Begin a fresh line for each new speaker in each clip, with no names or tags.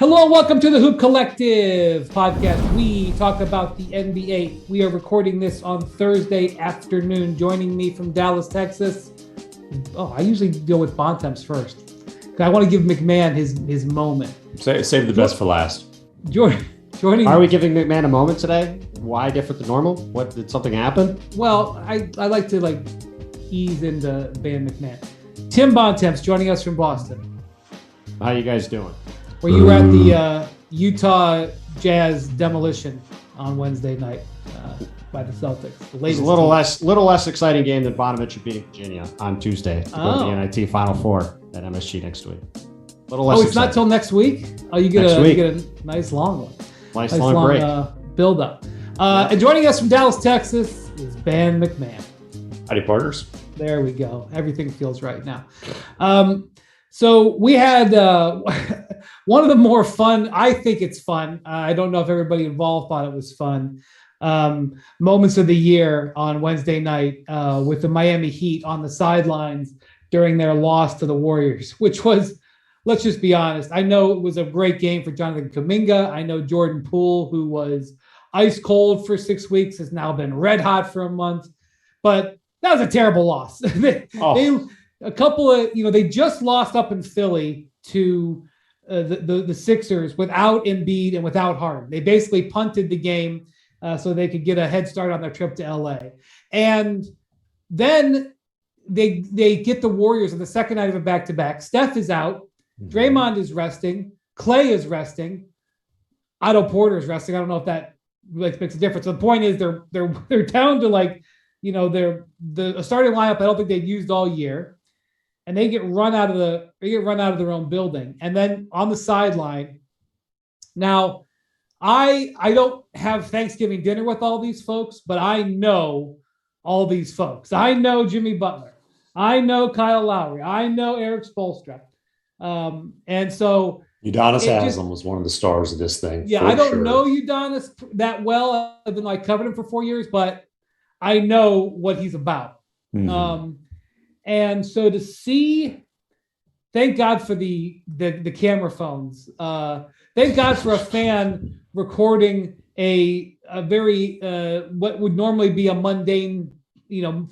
Hello and welcome to the Hoop Collective podcast. We talk about the NBA. We are recording this on Thursday afternoon. Joining me from Dallas, Texas. I usually deal with Bontemps first. I want to give MacMahon his moment.
Save the best for last.
Joining.
Are we giving MacMahon a moment today? Why different than normal? What, did something happen?
Well, I like to ease into Van MacMahon. Tim Bontemps joining us from Boston.
How you guys doing?
Where you were at the Utah Jazz demolition on Wednesday night by the Celtics.
It's a little less exciting game than Bontemps beating Virginia on Tuesday to go to the NIT Final Four at MSG next week. Little less.
It's not till next week. Oh, you get a nice long one.
Nice long break.
Build up. And joining us from Dallas, Texas, is Van MacMahon.
Howdy, partners.
There we go. Everything feels right now. So we had one of the more fun, I think it's fun. I don't know if everybody involved thought it was fun. Moments of the year on Wednesday night with the Miami Heat on the sidelines during their loss to the Warriors, which was, let's just be honest. I know it was a great game for Jonathan Kuminga. I know Jordan Poole, who was ice cold for 6 weeks, has now been red hot for a month. But that was a terrible loss. They just lost up in Philly to the Sixers without Embiid and without Harden. They basically punted the game so they could get a head start on their trip to LA. And then they get the Warriors on the second night of a back-to-back. Steph is out. Draymond is resting. Clay is resting. Otto Porter is resting. I don't know if that makes a difference. So the point is they're down to the starting lineup I don't think they've used all year. And they get run out of their own building. And then on the sideline, now I don't have Thanksgiving dinner with all these folks, but I know all these folks. I know Jimmy Butler. I know Kyle Lowry. I know Eric Spoelstra. And so
Udonis Haslem was one of the stars of this thing.
Yeah, I don't know Udonis that well. I've been covered him for 4 years, but I know what he's about. Mm-hmm. And so to see, thank God for the camera phones. Thank God for a fan recording a very what would normally be a mundane,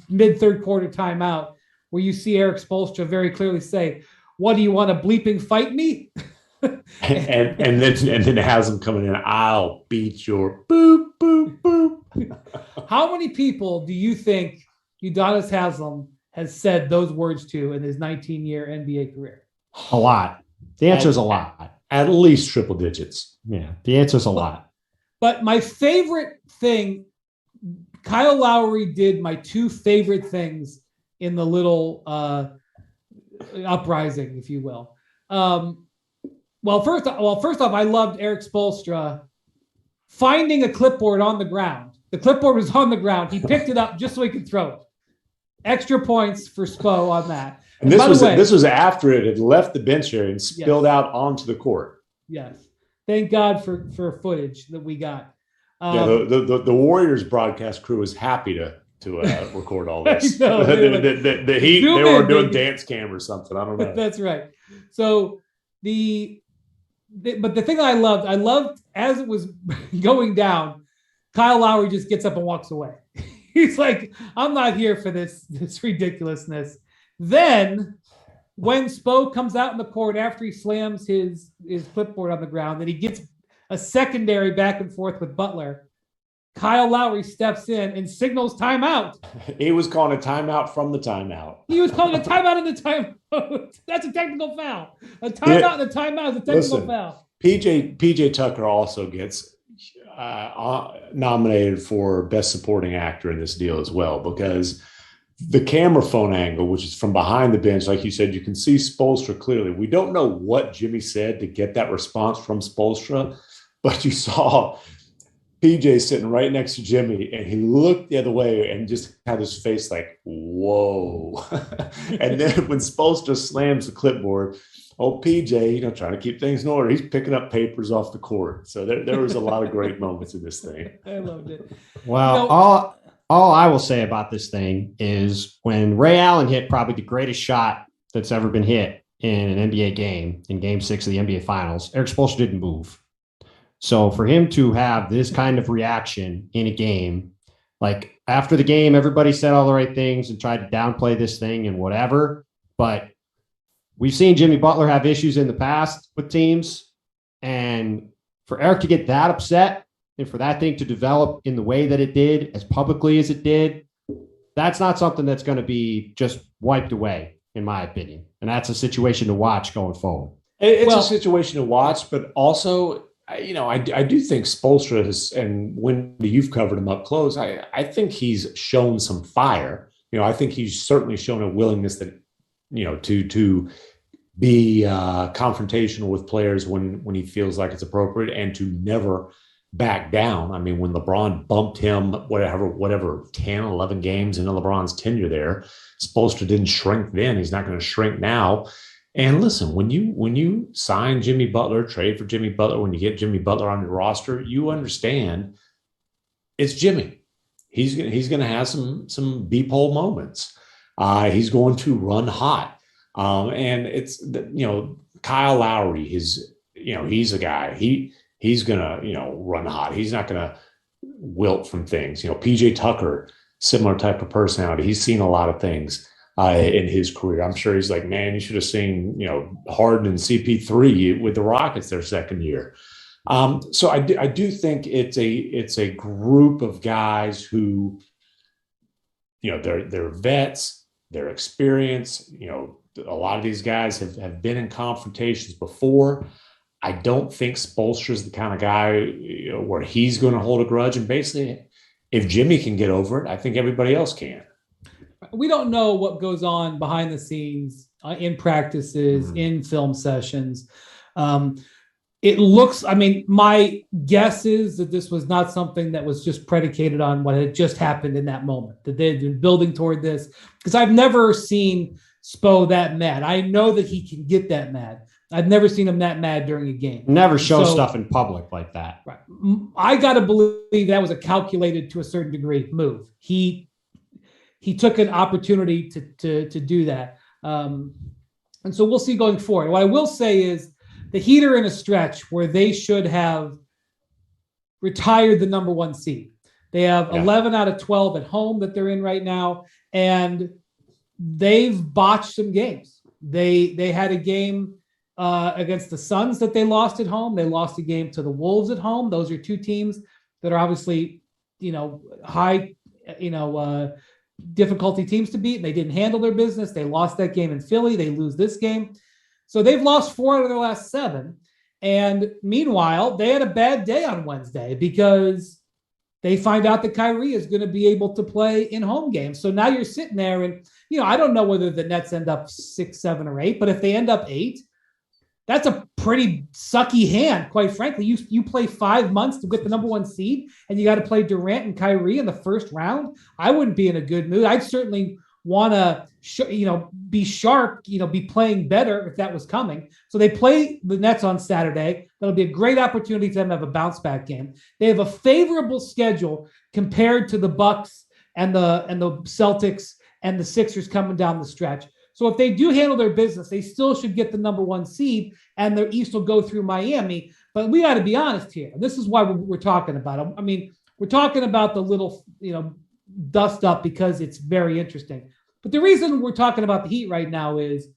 mid third quarter timeout, where you see Eric Spoelstra very clearly say, "What do you want to bleeping fight me?"
and then has him coming in. I'll beat your boop boop boop.
How many people do you think Udonis Haslem has said those words to in his 19-year NBA career?
A lot. The answer is a lot.
At least triple digits.
Yeah, the answer is a lot.
But my favorite thing, Kyle Lowry did my two favorite things in the little uprising, if you will. First off, I loved Eric Spoelstra finding a clipboard on the ground. The clipboard was on the ground. He picked it up just so he could throw it. Extra points for Spo on that.
And this was after it had left the bench area and spilled out onto the court.
Yes. Thank God for footage that we got.
The Warriors broadcast crew was happy to record all this.
Know,
the Heat, they were doing dance cam or something. I don't know.
That's right. So but the thing I loved as it was going down, Kyle Lowry just gets up and walks away. He's like, I'm not here for this ridiculousness. Then when Spo comes out in the court after he slams his clipboard on the ground, and he gets a secondary back and forth with Butler, Kyle Lowry steps in and signals timeout.
He was calling a timeout from the timeout.
He was calling a timeout in the timeout. That's a technical foul. A timeout in the timeout is a technical foul.
PJ Tucker also gets nominated for Best Supporting Actor in this deal as well, because the camera phone angle, which is from behind the bench, like you said, you can see Spoelstra clearly. We don't know what Jimmy said to get that response from Spoelstra, but you saw PJ sitting right next to Jimmy, and he looked the other way and just had his face like, whoa. And then when Spoelstra slams the clipboard, PJ, trying to keep things in order, he's picking up papers off the court. So there was a lot of great moments in this thing.
I loved it.
Well, all I will say about this thing is when Ray Allen hit probably the greatest shot that's ever been hit in an NBA game, in game 6 of the NBA Finals, Eric Spoelstra didn't move. So for him to have this kind of reaction in a game, like after the game, everybody said all the right things and tried to downplay this thing and whatever. But we've seen Jimmy Butler have issues in the past with teams. And for Eric to get that upset and for that thing to develop in the way that it did, as publicly as it did, that's not something that's going to be just wiped away, in my opinion. And that's a situation to watch going forward.
It's a situation to watch, but also, I do think Spoelstra has, and when you've covered him up close, I think he's shown some fire. I think he's certainly shown a willingness that, to be confrontational with players when he feels like it's appropriate and to never back down. I mean, when LeBron bumped him, whatever, 10, 11 games into LeBron's tenure there, Spoelstra didn't shrink then. He's not going to shrink now. And listen, when you sign Jimmy Butler, trade for Jimmy Butler, when you get Jimmy Butler on your roster, you understand it's Jimmy. He's going to have some beep-hole moments. He's going to run hot. And it's, Kyle Lowry, he's a guy. He's going to, run hot. He's not going to wilt from things. PJ Tucker, similar type of personality. He's seen a lot of things in his career. I'm sure he's like, man, you should have seen, Harden and CP3 with the Rockets their second year. So I do think it's a group of guys who, they're vets, they're experienced. A lot of these guys have been in confrontations before. I don't think Spoelstra is the kind of guy where he's going to hold a grudge. And basically, if Jimmy can get over it, I think everybody else can.
We don't know what goes on behind the scenes in practices, in film sessions. It looks, my guess is that this was not something that was just predicated on what had just happened in that moment, that they had been building toward this. Because I've never seen Spo that mad. I know that he can get that mad. I've never seen him that mad during a game.
Never show stuff in public like that.
Right. I got to believe that was a calculated, to a certain degree, move. He took an opportunity to do that. And so we'll see going forward. What I will say is the Heat are in a stretch where they should have retired the number 1 seed. They have 11 out of 12 at home that they're in right now, and they've botched some games. They had a game against the Suns that they lost at home. They lost a game to the Wolves at home. Those are two teams that are obviously, high, difficulty teams to beat. They didn't handle their business. They lost that game in Philly. They lose this game. So they've lost 4 out of their last 7. And meanwhile, they had a bad day on Wednesday because they find out that Kyrie is going to be able to play in home games. So now you're sitting there and, I don't know whether the Nets end up 6, 7, or 8, but if they end up 8, that's a pretty sucky hand, quite frankly. You play 5 months to get the number 1 seed, and you got to play Durant and Kyrie in the first round. I wouldn't be in a good mood. I'd certainly want to, be sharp, be playing better if that was coming. So they play the Nets on Saturday. That'll be a great opportunity for them to have a bounce back game. They have a favorable schedule compared to the Bucks and the Celtics and the Sixers coming down the stretch. So if they do handle their business, they still should get the number 1 seed, and their East will go through Miami. But we got to be honest here. This is why we're talking about them. We're talking about the little, dust up because it's very interesting. But the reason we're talking about the Heat right now is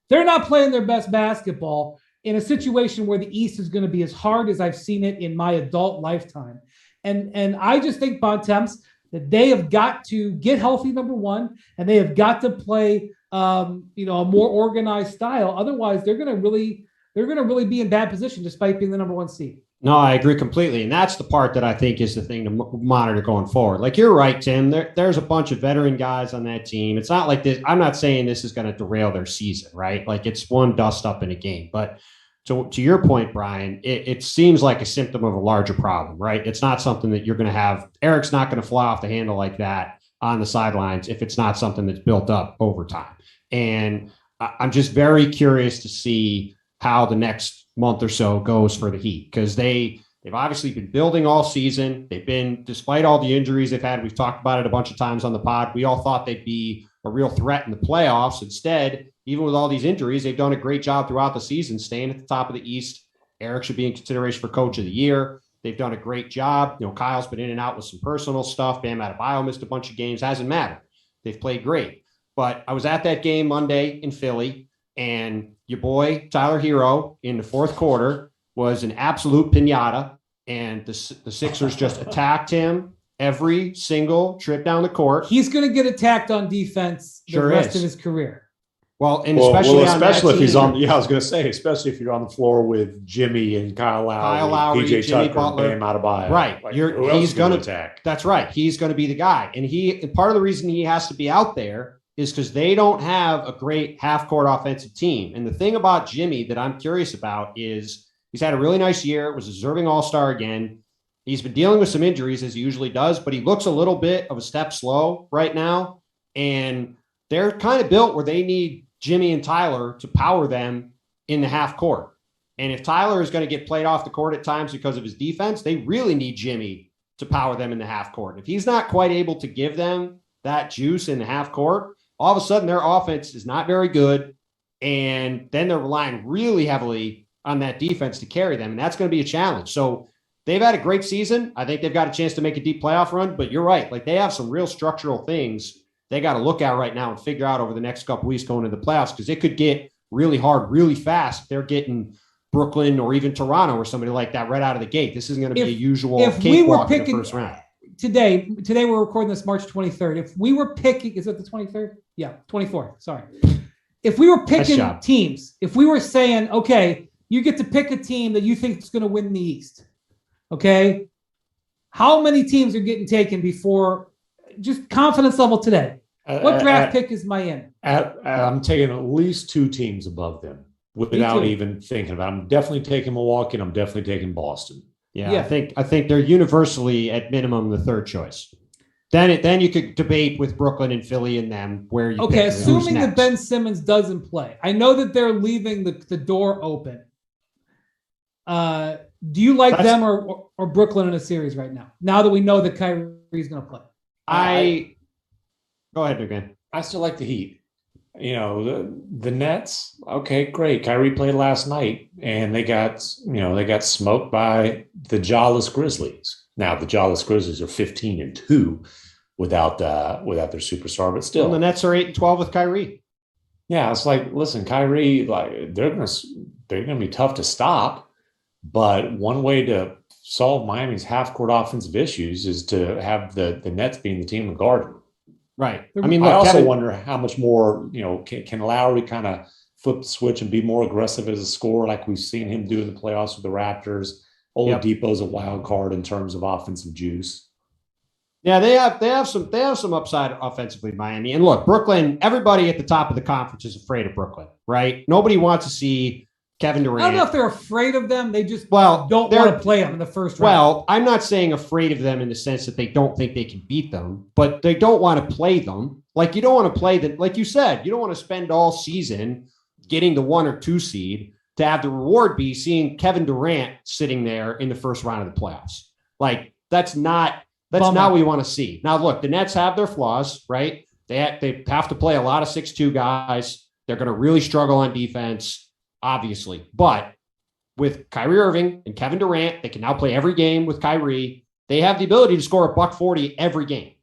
they're not playing their best basketball in a situation where the East is going to be as hard as I've seen it in my adult lifetime. And I just think, Bontemps, that they have got to get healthy, number 1, and they have got to play a more organized style. Otherwise, they're going to really be in bad position despite being the number 1 seed.
No, I agree completely. And that's the part that I think is the thing to monitor going forward. Like, you're right, Tim. There's a bunch of veteran guys on that team. It's not like this. I'm not saying this is going to derail their season, right? Like, it's one dust up in a game. But to your point, Brian, it seems like a symptom of a larger problem, right? It's not something that you're going to have. Eric's not going to fly off the handle like that on the sidelines if it's not something that's built up over time. And I'm just very curious to see how the next month or so goes for the Heat, because they've obviously been building all season. They've been, despite all the injuries they've had, we've talked about it a bunch of times on the pod. We all thought they'd be a real threat in the playoffs. Instead, even with all these injuries, they've done a great job throughout the season, staying at the top of the East. Eric should be in consideration for coach of the year. They've done a great job. Kyle's been in and out with some personal stuff. Bam Adebayo missed a bunch of games. Hasn't mattered. They've played great. But I was at that game Monday in Philly, and your boy Tyler Hero in the fourth quarter was an absolute pinata, and the Sixers just attacked him every single trip down the court.
He's going to get attacked on defense the rest of his career.
Well, and especially
if he's on, I was going to say, especially if you're on the floor with Jimmy and Kyle Lowry, PJ Tucker, Butler, and Bam Adebayo.
Right.
He's going to attack.
That's right. He's going to be the guy. And part of the reason he has to be out there is because they don't have a great half-court offensive team. And the thing about Jimmy that I'm curious about is he's had a really nice year, was a deserving all-star again. He's been dealing with some injuries, as he usually does, but he looks a little bit of a step slow right now. And they're kind of built where they need Jimmy and Tyler to power them in the half court. And if Tyler is going to get played off the court at times because of his defense, they really need Jimmy to power them in the half court. If he's not quite able to give them that juice in the half court, all of a sudden their offense is not very good. And then they're relying really heavily on that defense to carry them. And that's going to be a challenge. So they've had a great season. I think they've got a chance to make a deep playoff run, but you're right. Like, they have some real structural things they got to look at right now and figure out over the next couple weeks going into the playoffs, because it could get really hard, really fast if they're getting Brooklyn or even Toronto or somebody like that right out of the gate. This isn't going to be a usual cakewalk in the first round.
Today we're recording this March 23rd. If we were picking, is it the 23rd? Yeah, 24th. Sorry. If we were picking teams, if we were saying, okay, you get to pick a team that you think is going to win the East, okay, how many teams are getting taken before? Just confidence level today. What draft pick is Miami?
I'm taking at least two teams above them without even thinking about it. I'm definitely taking Milwaukee, and I'm definitely taking Boston.
Yeah. I think they're universally at minimum the third choice. Then you could debate with Brooklyn and Philly and them where you pick
assuming that Ben Simmons doesn't play. I know that they're leaving the door open. Do you like them or Brooklyn in a series right now? Now that we know that Kyrie's going to play.
Go ahead, again.
I still like the Heat. The Nets. Okay, great. Kyrie played last night, and they got smoked by the Jawless Grizzlies. Now the Jawless Grizzlies are 15-2 without their superstar, but still,
the Nets are 8-12 with Kyrie.
Yeah, it's like, listen, Kyrie, like they're gonna be tough to stop, but one way to solve Miami's half-court offensive issues is to have the Nets being the team to guard them.
Right.
I mean, I also wonder how much more, can Lowry kind of flip the switch and be more aggressive as a scorer like we've seen him do in the playoffs with the Raptors. Oladipo's a wild card in terms of offensive juice.
Yeah, they have some upside offensively, Miami. And look, Brooklyn, everybody at the top of the conference is afraid of Brooklyn, right? Nobody wants to see Kevin Durant.
I don't know if they're afraid of them. They just don't want to play them in the first round.
Well, I'm not saying afraid of them in the sense that they don't think they can beat them, but they don't want to play them. Like, you don't want to play them. Like you said, you don't want to spend all season getting the 1 or 2 seed to have the reward be seeing Kevin Durant sitting there in the first round of the playoffs. Like, that's not what we want to see. Now, look, the Nets have their flaws, right? They have to play a lot of 6'2" guys. They're going to really struggle on defense, obviously. But with Kyrie Irving and Kevin Durant, they can now play every game with Kyrie. They have the ability to score $140 every game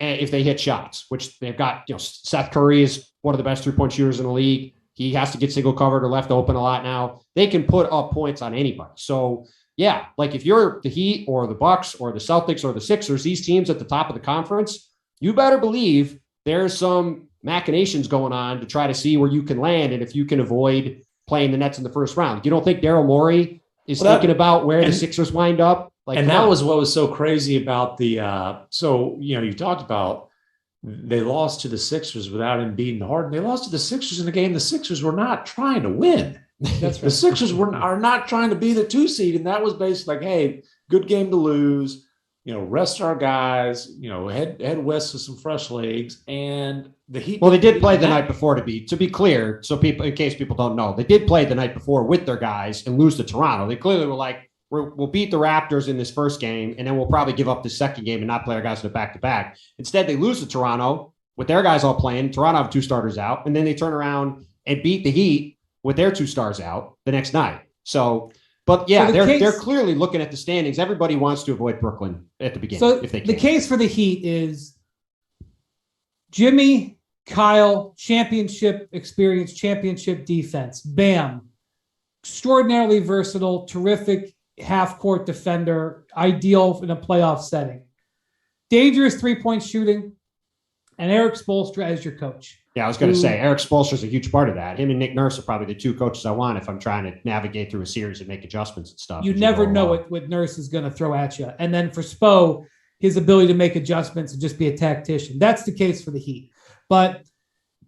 if they hit shots, which they've got. Seth Curry is one of the best 3-point shooters in the league. He has to get single covered or left open a lot now. They can put up points on anybody. So, yeah, like if you're the Heat or the Bucks or the Celtics or the Sixers, these teams at the top of the conference, you better believe there's some machinations going on to try to see where you can land and if you can avoid playing the Nets in the first round. You don't think Daryl Morey is thinking about where the Sixers wind up?
That was what was so crazy about the you talked about they lost to the Sixers without Embiid and Harden. They lost to the Sixers in a game the Sixers were not trying to win. That's right. The Sixers are not trying to be the 2 seed, and that was basically like, hey, good game to lose. Rest our guys. Head west with some fresh legs, and the Heat.
Well, they did play the night before to be clear. So people, in case people don't know, they did play the night before with their guys and lose to Toronto. They clearly were like, we'll beat the Raptors in this first game, and then we'll probably give up the second game and not play our guys in the back-to-back. Instead, they lose to Toronto, with their guys all playing. Toronto have 2 starters out, and then they turn around and beat the Heat with their 2 stars out the next night. So, but yeah, they're clearly looking at the standings. Everybody wants to avoid Brooklyn at the beginning if they can.
The case for the Heat is Jimmy, Kyle, championship experience, championship defense. Bam. Extraordinarily versatile, terrific half-court defender, ideal in a playoff setting. Dangerous three-point shooting, and Eric Spoelstra as your coach.
Yeah, I was going to say, Eric Spoelstra is a huge part of that. Him and Nick Nurse are probably the 2 coaches I want if I'm trying to navigate through a series and make adjustments and stuff.
You never know what Nurse is going to throw at you. And then for Spo, his ability to make adjustments and just be a tactician. That's the case for the Heat. But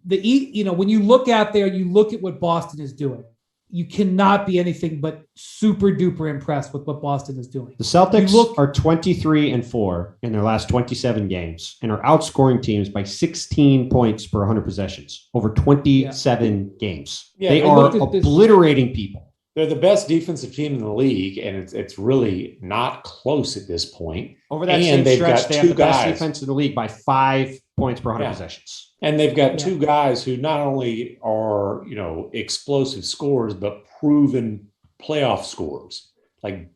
the Heat, when you look out there, you look at what Boston is doing. You cannot be anything but super duper impressed with what Boston is doing.
The Celtics are 23-4 in their last 27 games and are outscoring teams by 16 points per 100 possessions over 27 games. Yeah, they are obliterating people.
They're the best defensive team in the league, and it's really not close at this point.
Over that same stretch, they have the best defense in the league by 5 points per 100 possessions.
And they've got 2 guys who not only are, explosive scorers, but proven playoff scorers. Like,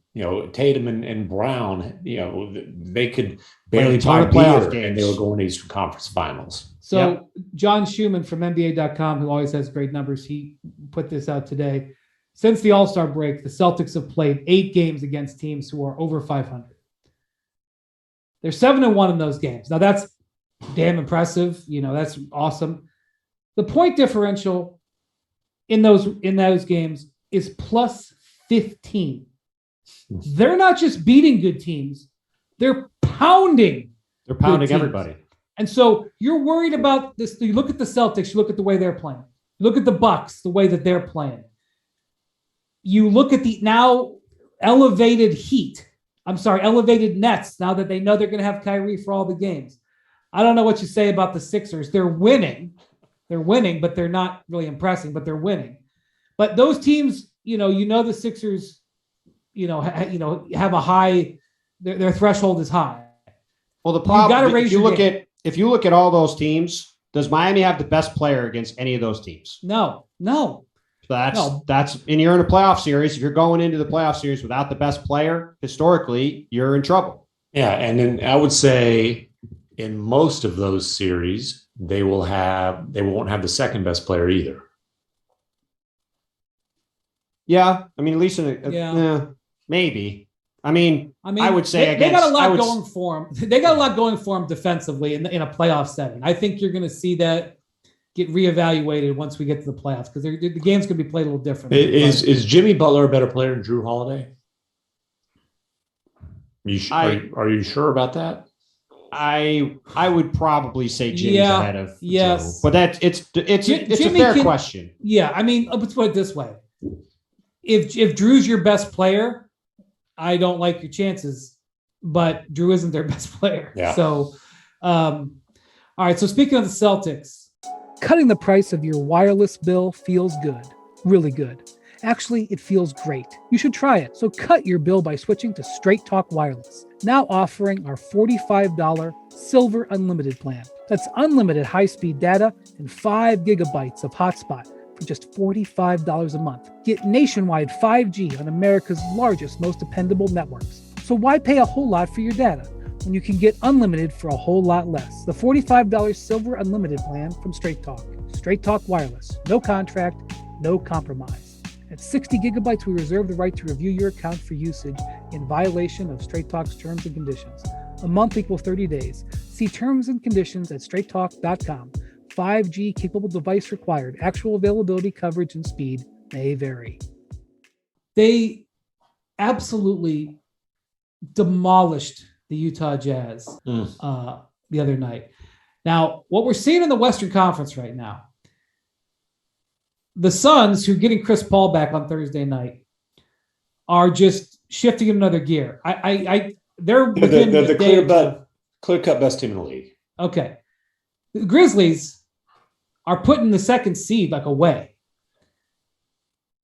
Tatum and Brown, they could barely buy beer and they were going to Eastern Conference Finals.
So John Schumann from NBA.com, who always has great numbers, he put this out today. Since the All-Star break, the Celtics have played 8 games against teams who are over 500. They're 7-1 in those games. Now that's damn impressive. That's awesome. The point differential in those games is plus 15. They're not just beating good teams. They're pounding.
They're pounding everybody.
And so you're worried about this. You look at the Celtics, you look at the way they're playing. You look at the Bucks, the way that they're playing. You look at the now elevated elevated Nets, now that they know they're going to have Kyrie for all the games. I don't know what you say about the Sixers. They're winning, but they're not really impressing, but they're winning. But those teams, the Sixers, have a high, their threshold is high.
Well, the problem, if you look at all those teams, does Miami have the best player against any of those teams?
No.
That's and you're in a playoff series. If you're going into the playoff series without the best player, historically, you're in trouble.
Yeah, and then I would say in most of those series, they won't have the second best player either.
Yeah, at least maybe. I would say
they got a lot going for them. They got a lot going for them defensively in a playoff setting. I think you're going to see that get reevaluated once we get to the playoffs because the game's going to be played a little different.
Is Jimmy Butler a better player than Drew Holiday? Are you sure about that?
I would probably say Jimmy's ahead of Drew. But it's a fair question.
Yeah, let's put it this way: if Drew's your best player, I don't like your chances, but Drew isn't their best player.
Yeah.
So, all right. So speaking of the Celtics, cutting the price of your wireless bill feels good, really good. Actually, it feels great. You should try it. So cut your bill by switching to Straight Talk Wireless, now offering our $45 Silver Unlimited plan. That's unlimited high-speed data and 5 gigabytes of hotspot for just $45 a month. Get nationwide 5G on America's largest, most dependable networks. So why pay a whole lot for your data when you can get unlimited for a whole lot less? The $45 Silver Unlimited plan from Straight Talk. Straight Talk Wireless. No contract, no compromise. At 60 gigabytes, we reserve the right to review your account for usage in violation of Straight Talk's terms and conditions. A month equals 30 days. See terms and conditions at straighttalk.com. 5G capable device required. Actual availability, coverage, and speed may vary. They absolutely demolished the Utah Jazz the other night. Now, what we're seeing in the Western Conference right now, the Suns, who are getting Chris Paul back on Thursday night, are just shifting in another gear. They're
the clear-cut best team in the league.
Okay. The Grizzlies are putting the second seed away.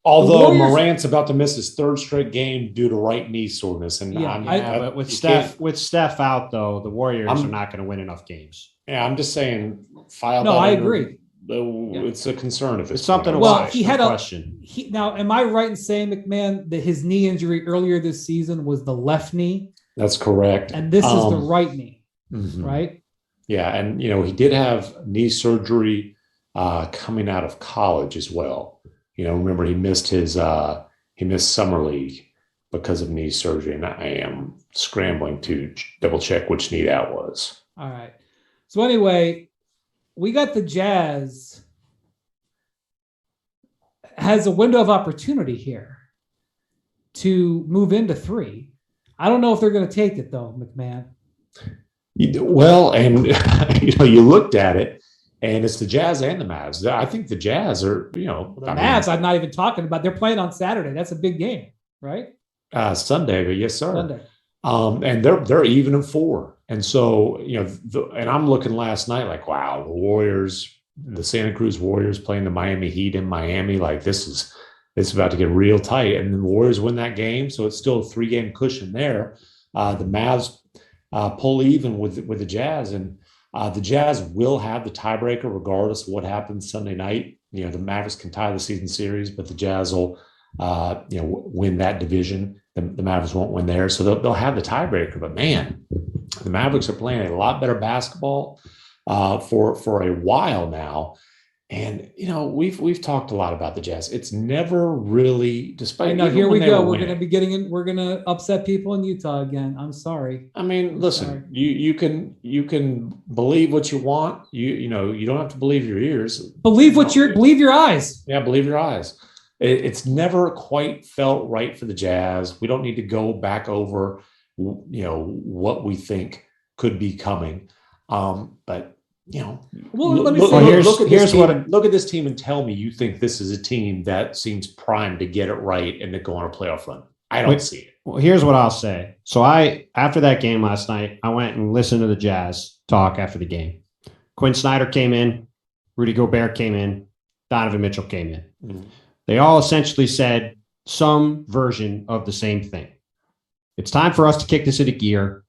Although Morant's about to miss his 3rd straight game due to right knee soreness. And
but with Steph out, though, the Warriors are not going to win enough games.
Yeah, I'm just saying, file
No,
that
I
under
agree.
It's a concern if
It's something to
Well,
watch.
he
no
had
question.
Now, am I right in saying, MacMahon, that his knee injury earlier this season was the left knee?
That's correct.
And this is the right knee, right?
Yeah, and he did have knee surgery coming out of college as well. Remember he missed summer league because of knee surgery, and I am scrambling to double check which knee that was.
All right. So anyway, we got the Jazz has a window of opportunity here to move into 3. I don't know if they're going to take it though, MacMahon.
Well, and you looked at it, and it's the Jazz and the Mavs. I think the Jazz are, the
Mavs. I'm not even talking about. They're playing on Saturday. That's a big game, right?
Sunday, but yes, sir.
Sunday.
And they're even in 4, and so and I'm looking last night like, wow, the Warriors, the Santa Cruz Warriors playing the Miami Heat in Miami, like it's about to get real tight, and the Warriors win that game, so it's still a 3-game cushion there. The Mavs pull even with the Jazz, and the Jazz will have the tiebreaker regardless of what happens Sunday night. The Mavericks can tie the season series, but the Jazz will win that division. The Mavericks won't win there, so they'll have the tiebreaker. But man, the Mavericks are playing a lot better basketball for a while now. And we've talked a lot about the Jazz. It's never really, despite.
Now here we go. We're going to be getting in. We're going to upset people in Utah again. I'm sorry.
I mean, listen. You can believe what you want. You don't have to believe your ears.
Believe your eyes.
Yeah, believe your eyes. It's never quite felt right for the Jazz. We don't need to go back over, what we think could be coming. But look at this team and tell me you think this is a team that seems primed to get it right and to go on a playoff run. I don't see it.
Well, here's what I'll say. So after that game last night, I went and listened to the Jazz talk after the game. Quinn Snyder came in, Rudy Gobert came in, Donovan Mitchell came in. Mm-hmm. They all essentially said some version of the same thing. It's time for us to kick this into gear.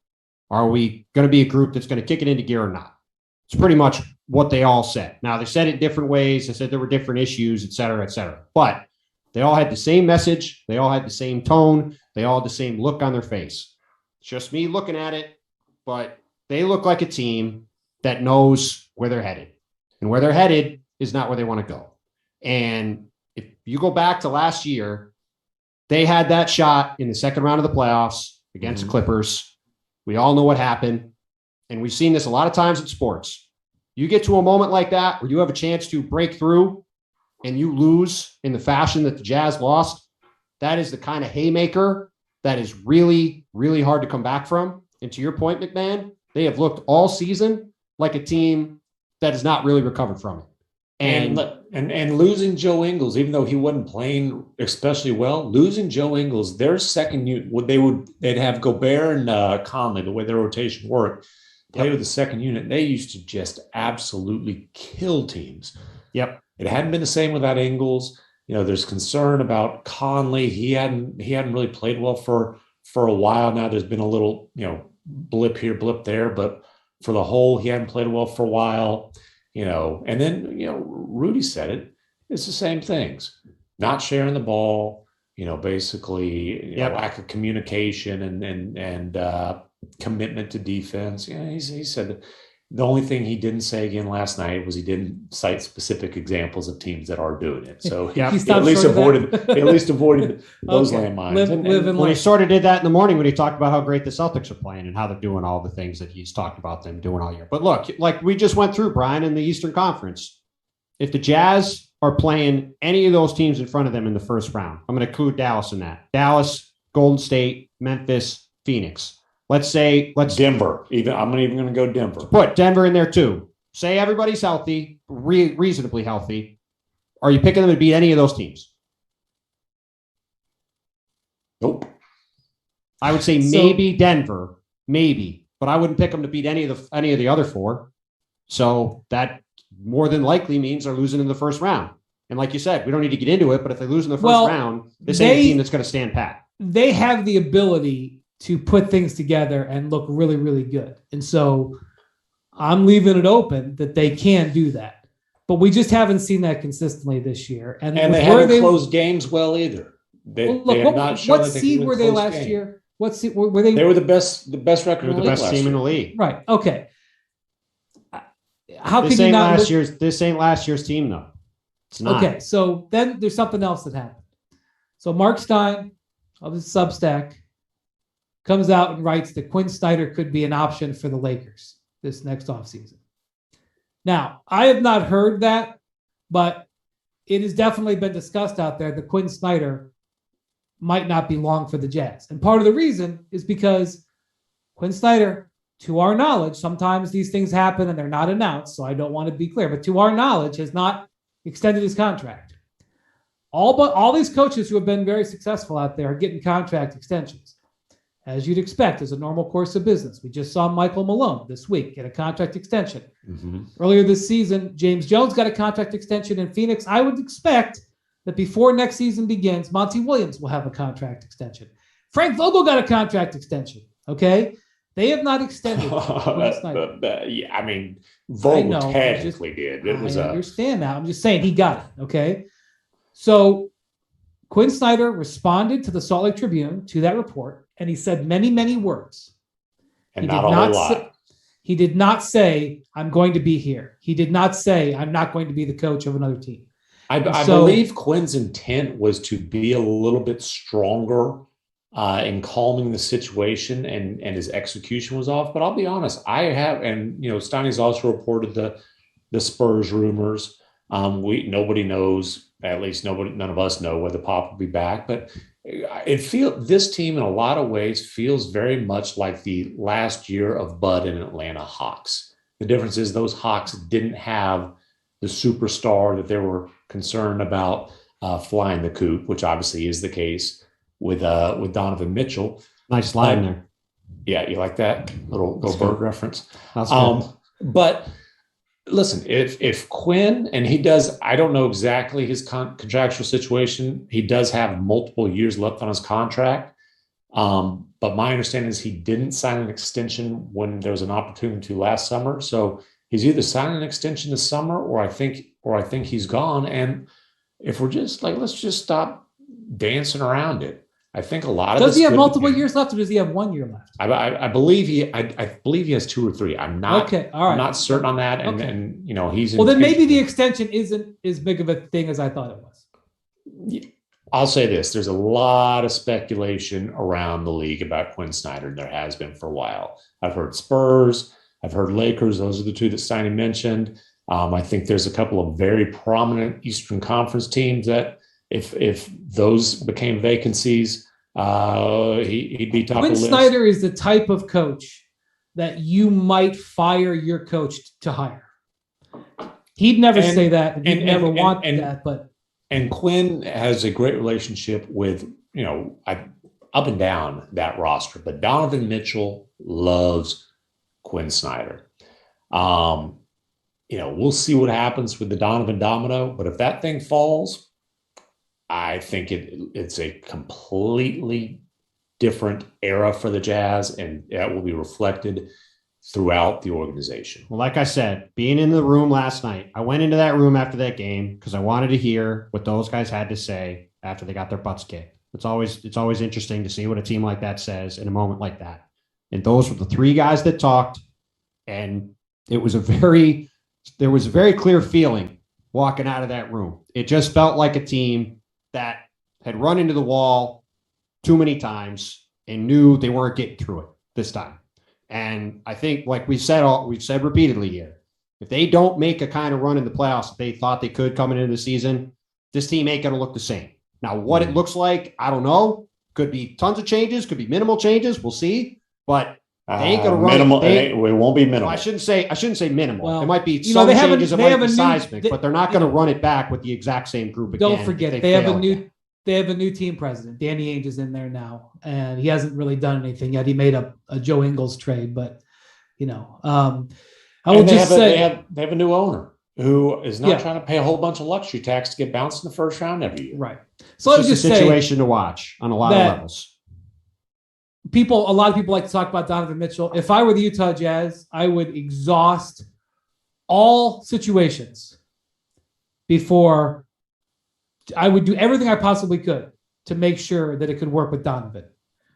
Are we going to be a group that's going to kick it into gear or not? It's pretty much what they all said. Now, they said it different ways. They said there were different issues, et cetera, et cetera. But they all had the same message. They all had the same tone. They all had the same look on their face. It's just me looking at it, but they look like a team that knows where they're headed. And where they're headed is not where they want to go. And if you go back to last year, they had that shot in the second round of the playoffs against the Clippers. We all know what happened. And we've seen this a lot of times in sports. You get to a moment like that where you have a chance to break through and you lose in the fashion that the Jazz lost. That is the kind of haymaker that is really, really hard to come back from. And to your point, MacMahon, they have looked all season like a team that has not really recovered from it.
And losing Joe Ingles, even though he wasn't playing especially well, losing Joe Ingles, their second unit, they'd have Gobert and Conley, the way their rotation worked, play with the second unit. They used to just absolutely kill teams.
Yep.
It hadn't been the same without Ingles. There's concern about Conley. He hadn't really played well for a while now. There's been a little, blip here, blip there, but for the whole, he hadn't played well for a while. And then, Rudy said it. It's the same things. Not sharing the ball, basically lack of communication and commitment to defense. Yeah, he said the only thing he didn't say again last night was he didn't cite specific examples of teams that are doing it. So he at least avoided those landmines.
He sort of did that in the morning when he talked about how great the Celtics are playing and how they're doing all the things that he's talked about them doing all year. But look, like we just went through, Brian, in the Eastern Conference, if the Jazz are playing any of those teams in front of them in the first round, I'm going to include Dallas in that. Dallas, Golden State, Memphis, Phoenix. Let's
Denver. I'm even going to go Denver.
Put Denver in there too. Say everybody's healthy, reasonably healthy. Are you picking them to beat any of those teams?
Nope.
I would say maybe Denver, maybe, but I wouldn't pick them to beat any of the other 4. So that more than likely means they're losing in the first round. And like you said, we don't need to get into it, but if they lose in the first round, this ain't a team that's going to stand pat.
They have the ability to put things together and look really, really good. And so I'm leaving it open that they can do that. But we just haven't seen that consistently this year.
And they haven't closed games well either. They have not shown
what seed were they last year? What seed were they?
They were the best record.
They were the best team in the league.
Right. Okay. How
this
can you not?
This ain't last year's team though. It's not.
Okay. So then there's something else that happened. So Mark Stein of his Substack comes out and writes that Quinn Snyder could be an option for the Lakers this next offseason. Now, I have not heard that, but it has definitely been discussed out there that Quinn Snyder might not be long for the Jazz. And part of the reason is because Quinn Snyder, to our knowledge, sometimes these things happen and they're not announced, so I don't want to be clear, but to our knowledge, has not extended his contract. All these coaches who have been very successful out there are getting contract extensions, as you'd expect, as a normal course of business. We just saw Michael Malone this week get a contract extension. Mm-hmm. Earlier this season, James Jones got a contract extension in Phoenix. I would expect that before next season begins, Monty Williams will have a contract extension. Frank Vogel got a contract extension. Okay, they have not extended.
Yeah, I mean, Vogel technically did.
I understand now. I'm just saying he got it. Okay, so Quinn Snyder responded to the Salt Lake Tribune, to that report, and he said many, many words.
And not a whole lot.
He did not say, I'm going to be here. He did not say, I'm not going to be the coach of another team.
I believe Quinn's intent was to be a little bit stronger in calming the situation, and his execution was off. But I'll be honest, Steiny's also reported the Spurs rumors. Nobody knows, at least none of us know whether Pop will be back. But this team in a lot of ways feels very much like the last year of Bud and Atlanta Hawks. The difference is those Hawks didn't have the superstar that they were concerned about flying the coop, which obviously is the case with Donovan Mitchell.
Nice line there.
Yeah, you like that little bird reference?
That's good.
But listen, if Quinn, and he does, I don't know exactly his contractual situation. He does have multiple years left on his contract. But my understanding is he didn't sign an extension when there was an opportunity to last summer. So he's either signing an extension this summer, or I think he's gone. And if we're just like, let's just stop dancing around it. I think a lot of
does he have multiple years left, or does he have 1 year left?
I believe he has 2 or 3. I'm not okay. All right. I'm not certain on that. And he's
then maybe the extension isn't as big of a thing as I thought it was.
I'll say this: there's a lot of speculation around the league about Quinn Snyder. There has been for a while. I've heard Spurs. I've heard Lakers. Those are the two that Steiny mentioned. I think there's a couple of very prominent Eastern Conference teams that if those became vacancies, he'd be top of the list.
Quinn Snyder is the type of coach that you might fire your coach to hire. He'd never say that. He'd never want that.
And Quinn has a great relationship with, up and down that roster. But Donovan Mitchell loves Quinn Snyder. We'll see what happens with the Donovan domino. But if that thing falls, I think it's a completely different era for the Jazz, and that will be reflected throughout the organization.
Well, like I said, being in the room last night, I went into that room after that game because I wanted to hear what those guys had to say after they got their butts kicked. It's always interesting to see what a team like that says in a moment like that. And those were the 3 guys that talked, and there was a very clear feeling walking out of that room. It just felt like a team that had run into the wall too many times and knew they weren't getting through it this time. And I think, like we've said repeatedly here, if they don't make a kind of run in the playoffs that they thought they could coming into the season, this team ain't going to look the same. Now, what it looks like, I don't know. Could be tons of changes, could be minimal changes. We'll see. But they ain't going to run.
Minimal. It won't be minimal.
I shouldn't say minimal.
Well,
there might be some changes. It might be seismic, but they're not going to run it back with the exact same group again.
Don't forget it. They have a new team president. Danny Ainge is in there now, and he hasn't really done anything yet. He made a Joe Ingles trade, but I will just say
they have a new owner who is not trying to pay a whole bunch of luxury tax to get bounced in the first round every year.
Right. So
it's just a situation to watch on a lot of levels.
a lot of people like to talk about Donovan Mitchell. If I were the Utah Jazz, I would exhaust all situations before I would do everything I possibly could to make sure that it could work with Donovan.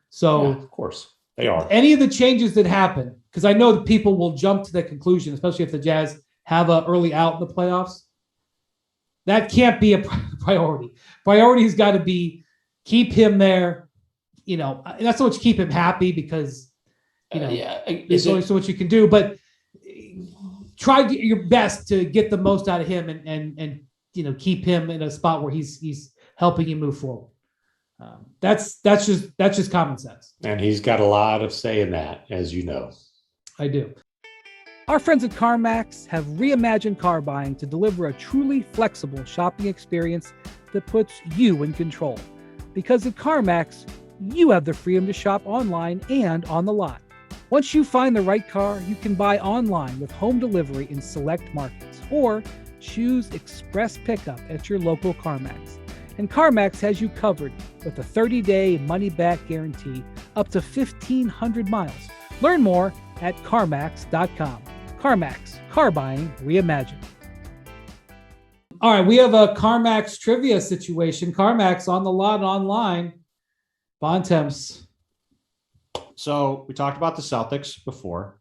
So,
yeah, of course, they are.
Any of the changes that happen, because I know that people will jump to the conclusion, especially if the Jazz have an early out in the playoffs, that can't be a priority. Priority has got to be keep him there. Not so much keep him happy because, there's only so much you can do, but try your best to get the most out of him and keep him in a spot where he's helping you move forward. That's just common sense.
And he's got a lot of say in that, as you know.
I do. Our friends at CarMax have reimagined car buying to deliver a truly flexible shopping experience that puts you in control. Because at CarMax, you have the freedom to shop online and on the lot. Once you find the right car, you can buy online with home delivery in select markets or choose express pickup at your local CarMax. And CarMax has you covered with a 30-day money-back guarantee up to 1,500 miles. Learn more at CarMax.com. CarMax, car buying reimagined. All right, we have a CarMax trivia situation. CarMax on the lot online. Bontemps.
So we talked about the Celtics before.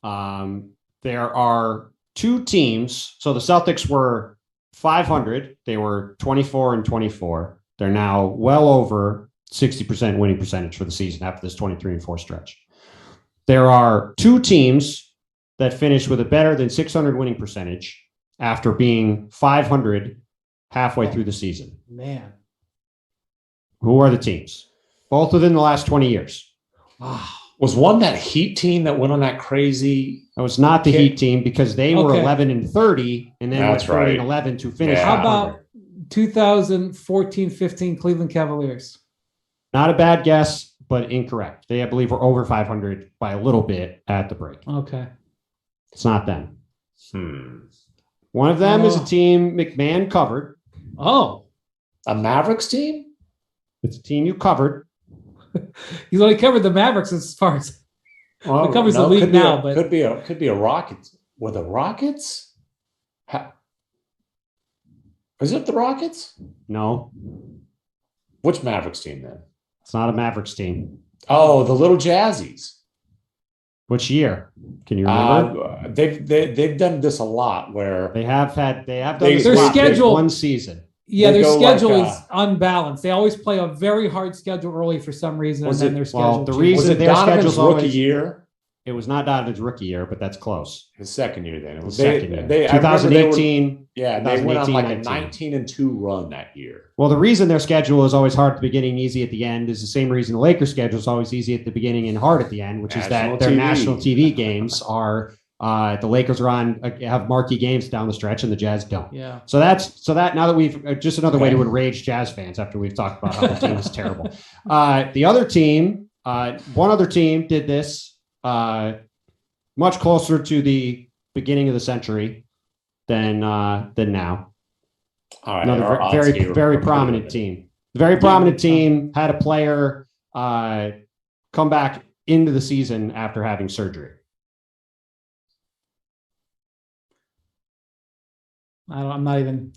There are two teams. So the Celtics were 500. They were 24-24. They're now well over 60% winning percentage for the season after this 23-4 stretch. There are two teams that finished with a better than 600 winning percentage after being 500 halfway through the season.
Man.
Who are the teams? Both within the last 20 years.
Wow.
Was one that Heat team that went on that crazy?
It was not the Heat team because they were
Okay.
11-30 and then went 30-11 to finish.
Yeah.
How
500.
about 2014-15 Cleveland Cavaliers?
Not a bad guess, but incorrect. They, I believe, were over 500 by a little bit at the break.
Okay.
It's not them. One of them is a team MacMahon covered.
Oh.
A Mavericks team?
It's a team you covered.
He's only covered the Mavericks as far as
Well,
it covers the league now, but
could be a Rockets. Were the Rockets? Is it the Rockets?
No,
Which Mavericks team then?
it's not a Mavericks team.
Oh, the Little Jazzies.
Which year? Can you remember?
They've done this a lot where
They have done
Their
this a lot.
schedule-
One season.
yeah,
They
their
go like,
schedule is unbalanced. They always play a very hard schedule early for some reason, and
Was
then
it-
their schedule.
well, the
changes.
reason-
was it
their
Donovan's
schedule's
rookie
always-
year?
It was not Donovan's rookie year, but that's close.
His second year then. It was
Second year.
I remember they were-
2018.
Yeah, they went on like a
2019.
19-2 run that year.
Well, the reason their schedule is always hard at the beginning, easy at the end, is the same reason the Lakers' schedule is always easy at the beginning and hard at the end, which is
National
that their
TV.
national TV games are the Lakers are on have marquee games down the stretch, and the Jazz don't.
Yeah.
So that now that we've just another way
Okay.
to enrage Jazz fans after we've talked about how the team is terrible. The other team, one other team did this much closer to the beginning of the century than now.
All right,
Another
our odds
very
here
very
are
prominent
good.
team. Very prominent team had a player come back into the season after having surgery.
I'm not even.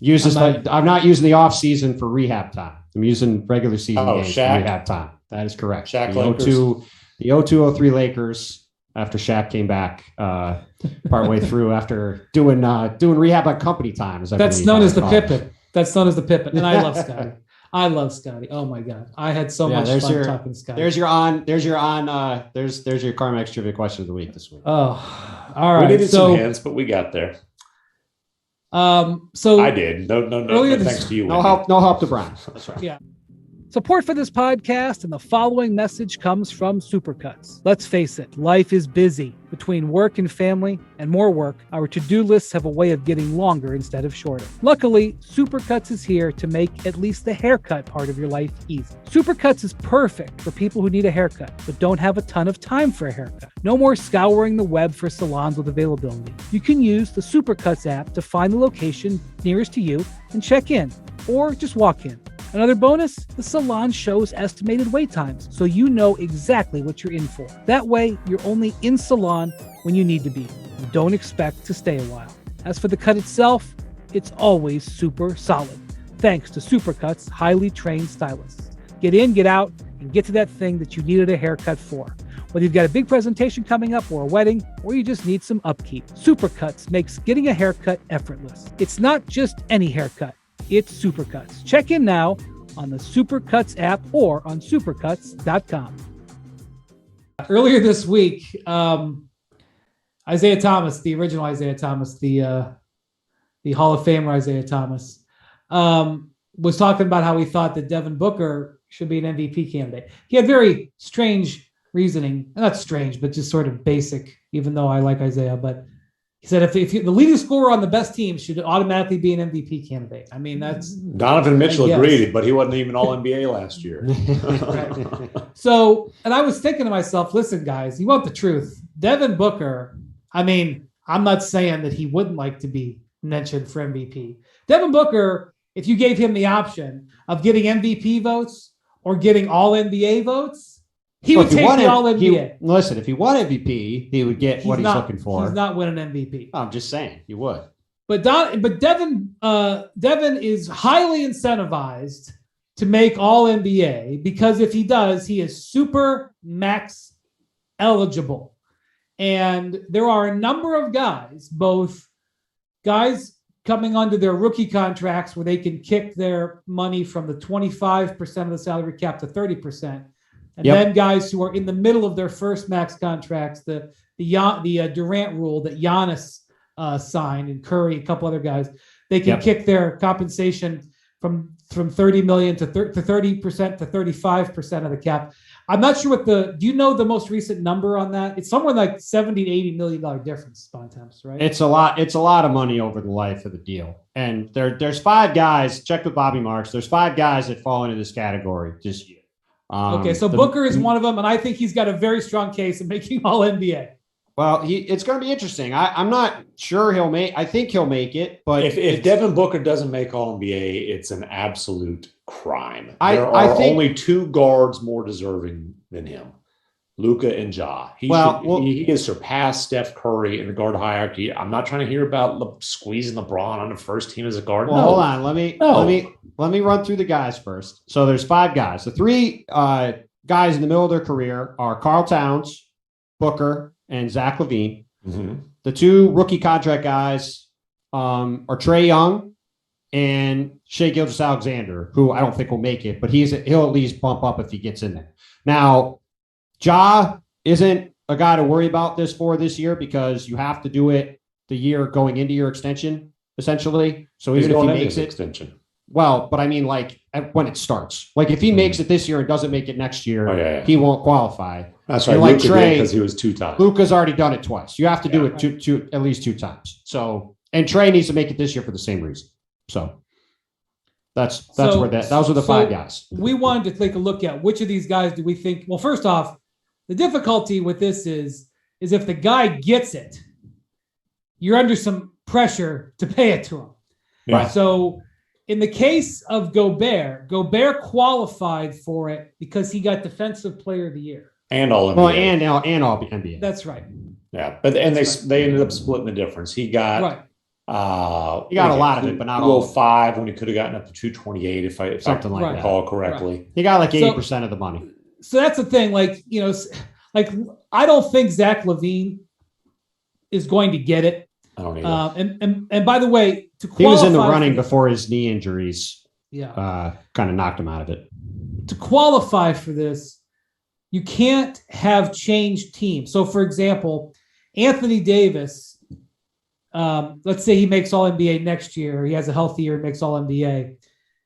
I'm not using the off season for rehab time. I'm using regular season games
Shaq?
for rehab time. That is correct.
Shaq
the
Lakers.
02-03 Lakers after Shaq came back partway through after doing rehab on company time.
That's known as the Pippin. That's known as the Pippin, and I love Scotty. I love Scotty. Oh my god, I had so much fun talking Scotty.
There's your CarMax trivia question of the week this week.
Oh, all right.
We needed some hints, but we got there.
So
I did. No thanks to you.
No help to Brian. That's right.
Yeah. Support for this podcast and the following message comes from Supercuts. Let's face it, life is busy. Between work and family and more work, our to-do lists have a way of getting longer instead of shorter. Luckily, Supercuts is here to make at least the haircut part of your life easy. Supercuts is perfect for people who need a haircut but don't have a ton of time for a haircut. No more scouring the web for salons with availability. You can use the Supercuts app to find the location nearest to you and check in, or just walk in.
Another bonus, the salon shows estimated wait times, so you know exactly what you're in for. That way, you're only in salon when you need to be. You don't expect to stay a while. As for the cut itself, it's always super solid, thanks to Supercut's highly trained stylists. Get in, get out, and get to that thing that you needed a haircut for. Whether you've got a big presentation coming up or a wedding, or you just need some upkeep, Supercuts makes getting a haircut effortless. It's not just any haircut, it's Supercuts. Check in now on the Supercuts app or on supercuts.com.
Earlier this week, Isaiah Thomas, the original Isaiah Thomas, the Hall of Famer Isaiah Thomas, was talking about how he thought that Devin Booker should be an MVP candidate. He had very strange reasoning, not strange, but just sort of basic, even though I like Isaiah. But he said if the leading scorer on the best team should automatically be an MVP candidate. I mean, that's
Donovan Mitchell agreed, but he wasn't even all NBA last year.
Right. So, and I was thinking to myself, listen, guys, you want the truth. Devin Booker, I mean, I'm not saying that he wouldn't like to be mentioned for MVP. Devin Booker, if you gave him the option of getting MVP votes or getting all NBA votes, he would take the all NBA.
Listen, if he won MVP, he would get what he's looking for.
He's not winning MVP.
I'm just saying, he would.
But Devin is highly incentivized to make all NBA because if he does, he is Supermax eligible. And there are a number of guys, both guys coming onto their rookie contracts where they can kick their money from the 25% of the salary cap to 30%. And then guys who are in the middle of their first max contracts, the Durant rule that Giannis signed, and Curry, a couple other guys, they can kick their compensation from 30 million to 30% to 35% of the cap. I'm not sure do you know the most recent number on that? It's somewhere like $70 to $80 million difference, Bontemps, right?
It's a lot of money over the life of the deal. And there's 5 guys, check with Bobby Marks. There's 5 guys that fall into this category this year.
Okay, so Booker is one of them, and I think he's got a very strong case of making all NBA.
Well, it's going to be interesting. I'm not sure I think he'll make it, but
if Devin Booker doesn't make all NBA, it's an absolute crime. There are only 2 guards more deserving than him, Luka and Ja. He has surpassed Steph Curry in the guard hierarchy. I'm not trying to hear about squeezing LeBron on the first team as a guard.
Well, hold on. Let me run through the guys first. So there's 5 guys. The 3 guys in the middle of their career are Karl Towns, Booker, and Zach LaVine.
Mm-hmm.
The 2 rookie contract guys are Trae Young and Shai Gilgeous-Alexander, who I don't think will make it, but he'll at least bump up if he gets in there. Now, Ja isn't a guy to worry about this year because you have to do it the year going into your extension, essentially. So even if he makes it,
extension.
Well, but I mean, like when it starts, like if he makes it this year and doesn't make it next year, he won't qualify.
That's right.
Like Trae,
because he was 2 times.
Luka's already done it twice. You have to do it at least 2 times. So, and Trae needs to make it this year for the same reason. So those are the 5 guys.
We wanted to take a look at which of these guys do we think. Well, first off, the difficulty with this is if the guy gets it, you're under some pressure to pay it to him.
Yeah.
So in the case of Gobert qualified for it because he got Defensive Player of the Year.
And all NBA.
Well, and all NBA.
That's right.
Yeah, but they ended up splitting the difference. He got
he got a lot of it, but not all.
205 when he could have gotten up to 228 if I recall correctly.
Right. He got like 80% of the money.
So that's the thing. Like I don't think Zach LaVine is going to get it.
I don't either.
And by the way,
he was in the running before his knee injuries.
Kind
of knocked him out of it.
To qualify for this, you can't have changed teams. So, for example, Anthony Davis, let's say he makes all NBA next year. He has a healthy year, makes all NBA.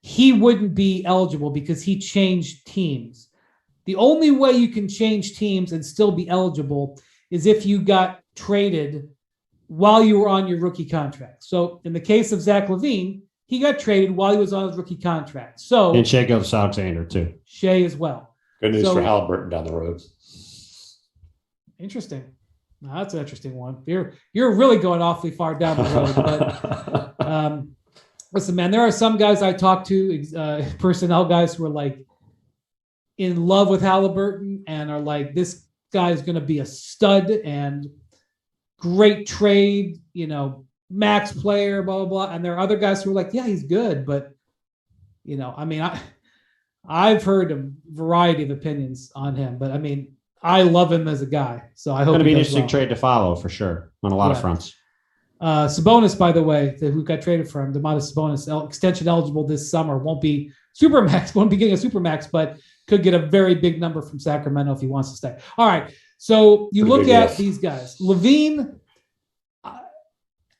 He wouldn't be eligible because he changed teams. The only way you can change teams and still be eligible is if you got traded while you were on your rookie contract. So in the case of Zach LaVine, he got traded while he was on his rookie contract. So
and Shai Gilgeous-Alexander too.
Shai as well.
Good news for Halliburton down the road.
Interesting. Now, that's an interesting one. You're really going awfully far down the road. But Listen, man, there are some guys I talk to, personnel guys who are like in love with Halliburton and are like, this guy is going to be a stud and great trade, max player, blah, blah, blah. And there are other guys who are like, yeah, he's good. But, I've heard a variety of opinions on him. But, I love him as a guy. So I hope
it's going to be an
does
interesting
well.
trade to follow for sure on a lot of fronts.
Sabonis, by the way, who got traded for him, Domantas Sabonis, extension eligible this summer, won't be Supermax, won't be getting a Supermax, but could get a very big number from Sacramento if he wants to stay. All right. So you look at these guys. LaVine,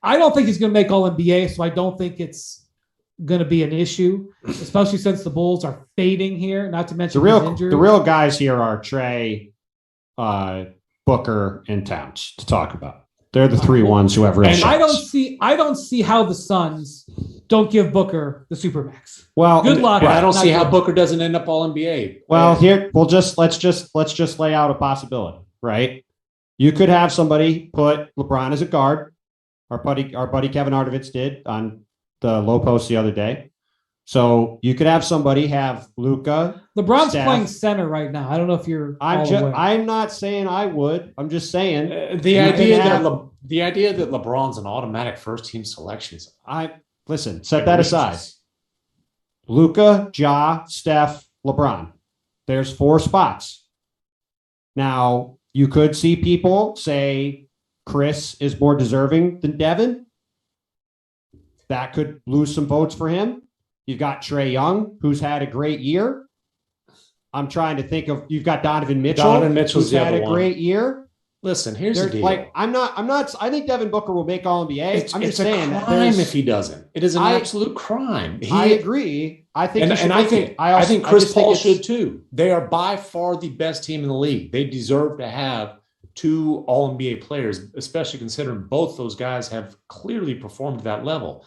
I don't think he's going to make All NBA, so I don't think it's going to be an issue, especially since the Bulls are fading here. Not to mention
the real guys here are Trey, Booker, and Towns to talk about. They're the three ones who have real shots.
I don't see how the Suns don't give Booker the Supermax.
Well,
good luck.
I don't see how Booker doesn't end up All NBA.
Well, here let's just lay out a possibility, right? You could have somebody put LeBron as a guard. Our buddy Kevin Artovitz did on the low post the other day. So you could have somebody have Luka.
LeBron's
Steph.
Playing center right now. I don't know if you're.
I'm not saying I would. I'm just saying
the idea that LeBron's an automatic first team selection.
Set that aside. Luka, Ja, Steph, LeBron. There's 4 spots. Now you could see people say Chris is more deserving than Devin. That could lose some votes for him. You've got Trae Young, who's had a great year. I'm trying to think of. You've got Donovan Mitchell. Who's had a great year.
Listen, here's the deal.
I'm not. I think Devin Booker will make All NBA. I'm just saying
a crime if he doesn't. It is an absolute crime.
I agree. I think,
I think Chris Paul should too. They are by far the best team in the league. They deserve to have 2 All NBA players, especially considering both those guys have clearly performed at that level.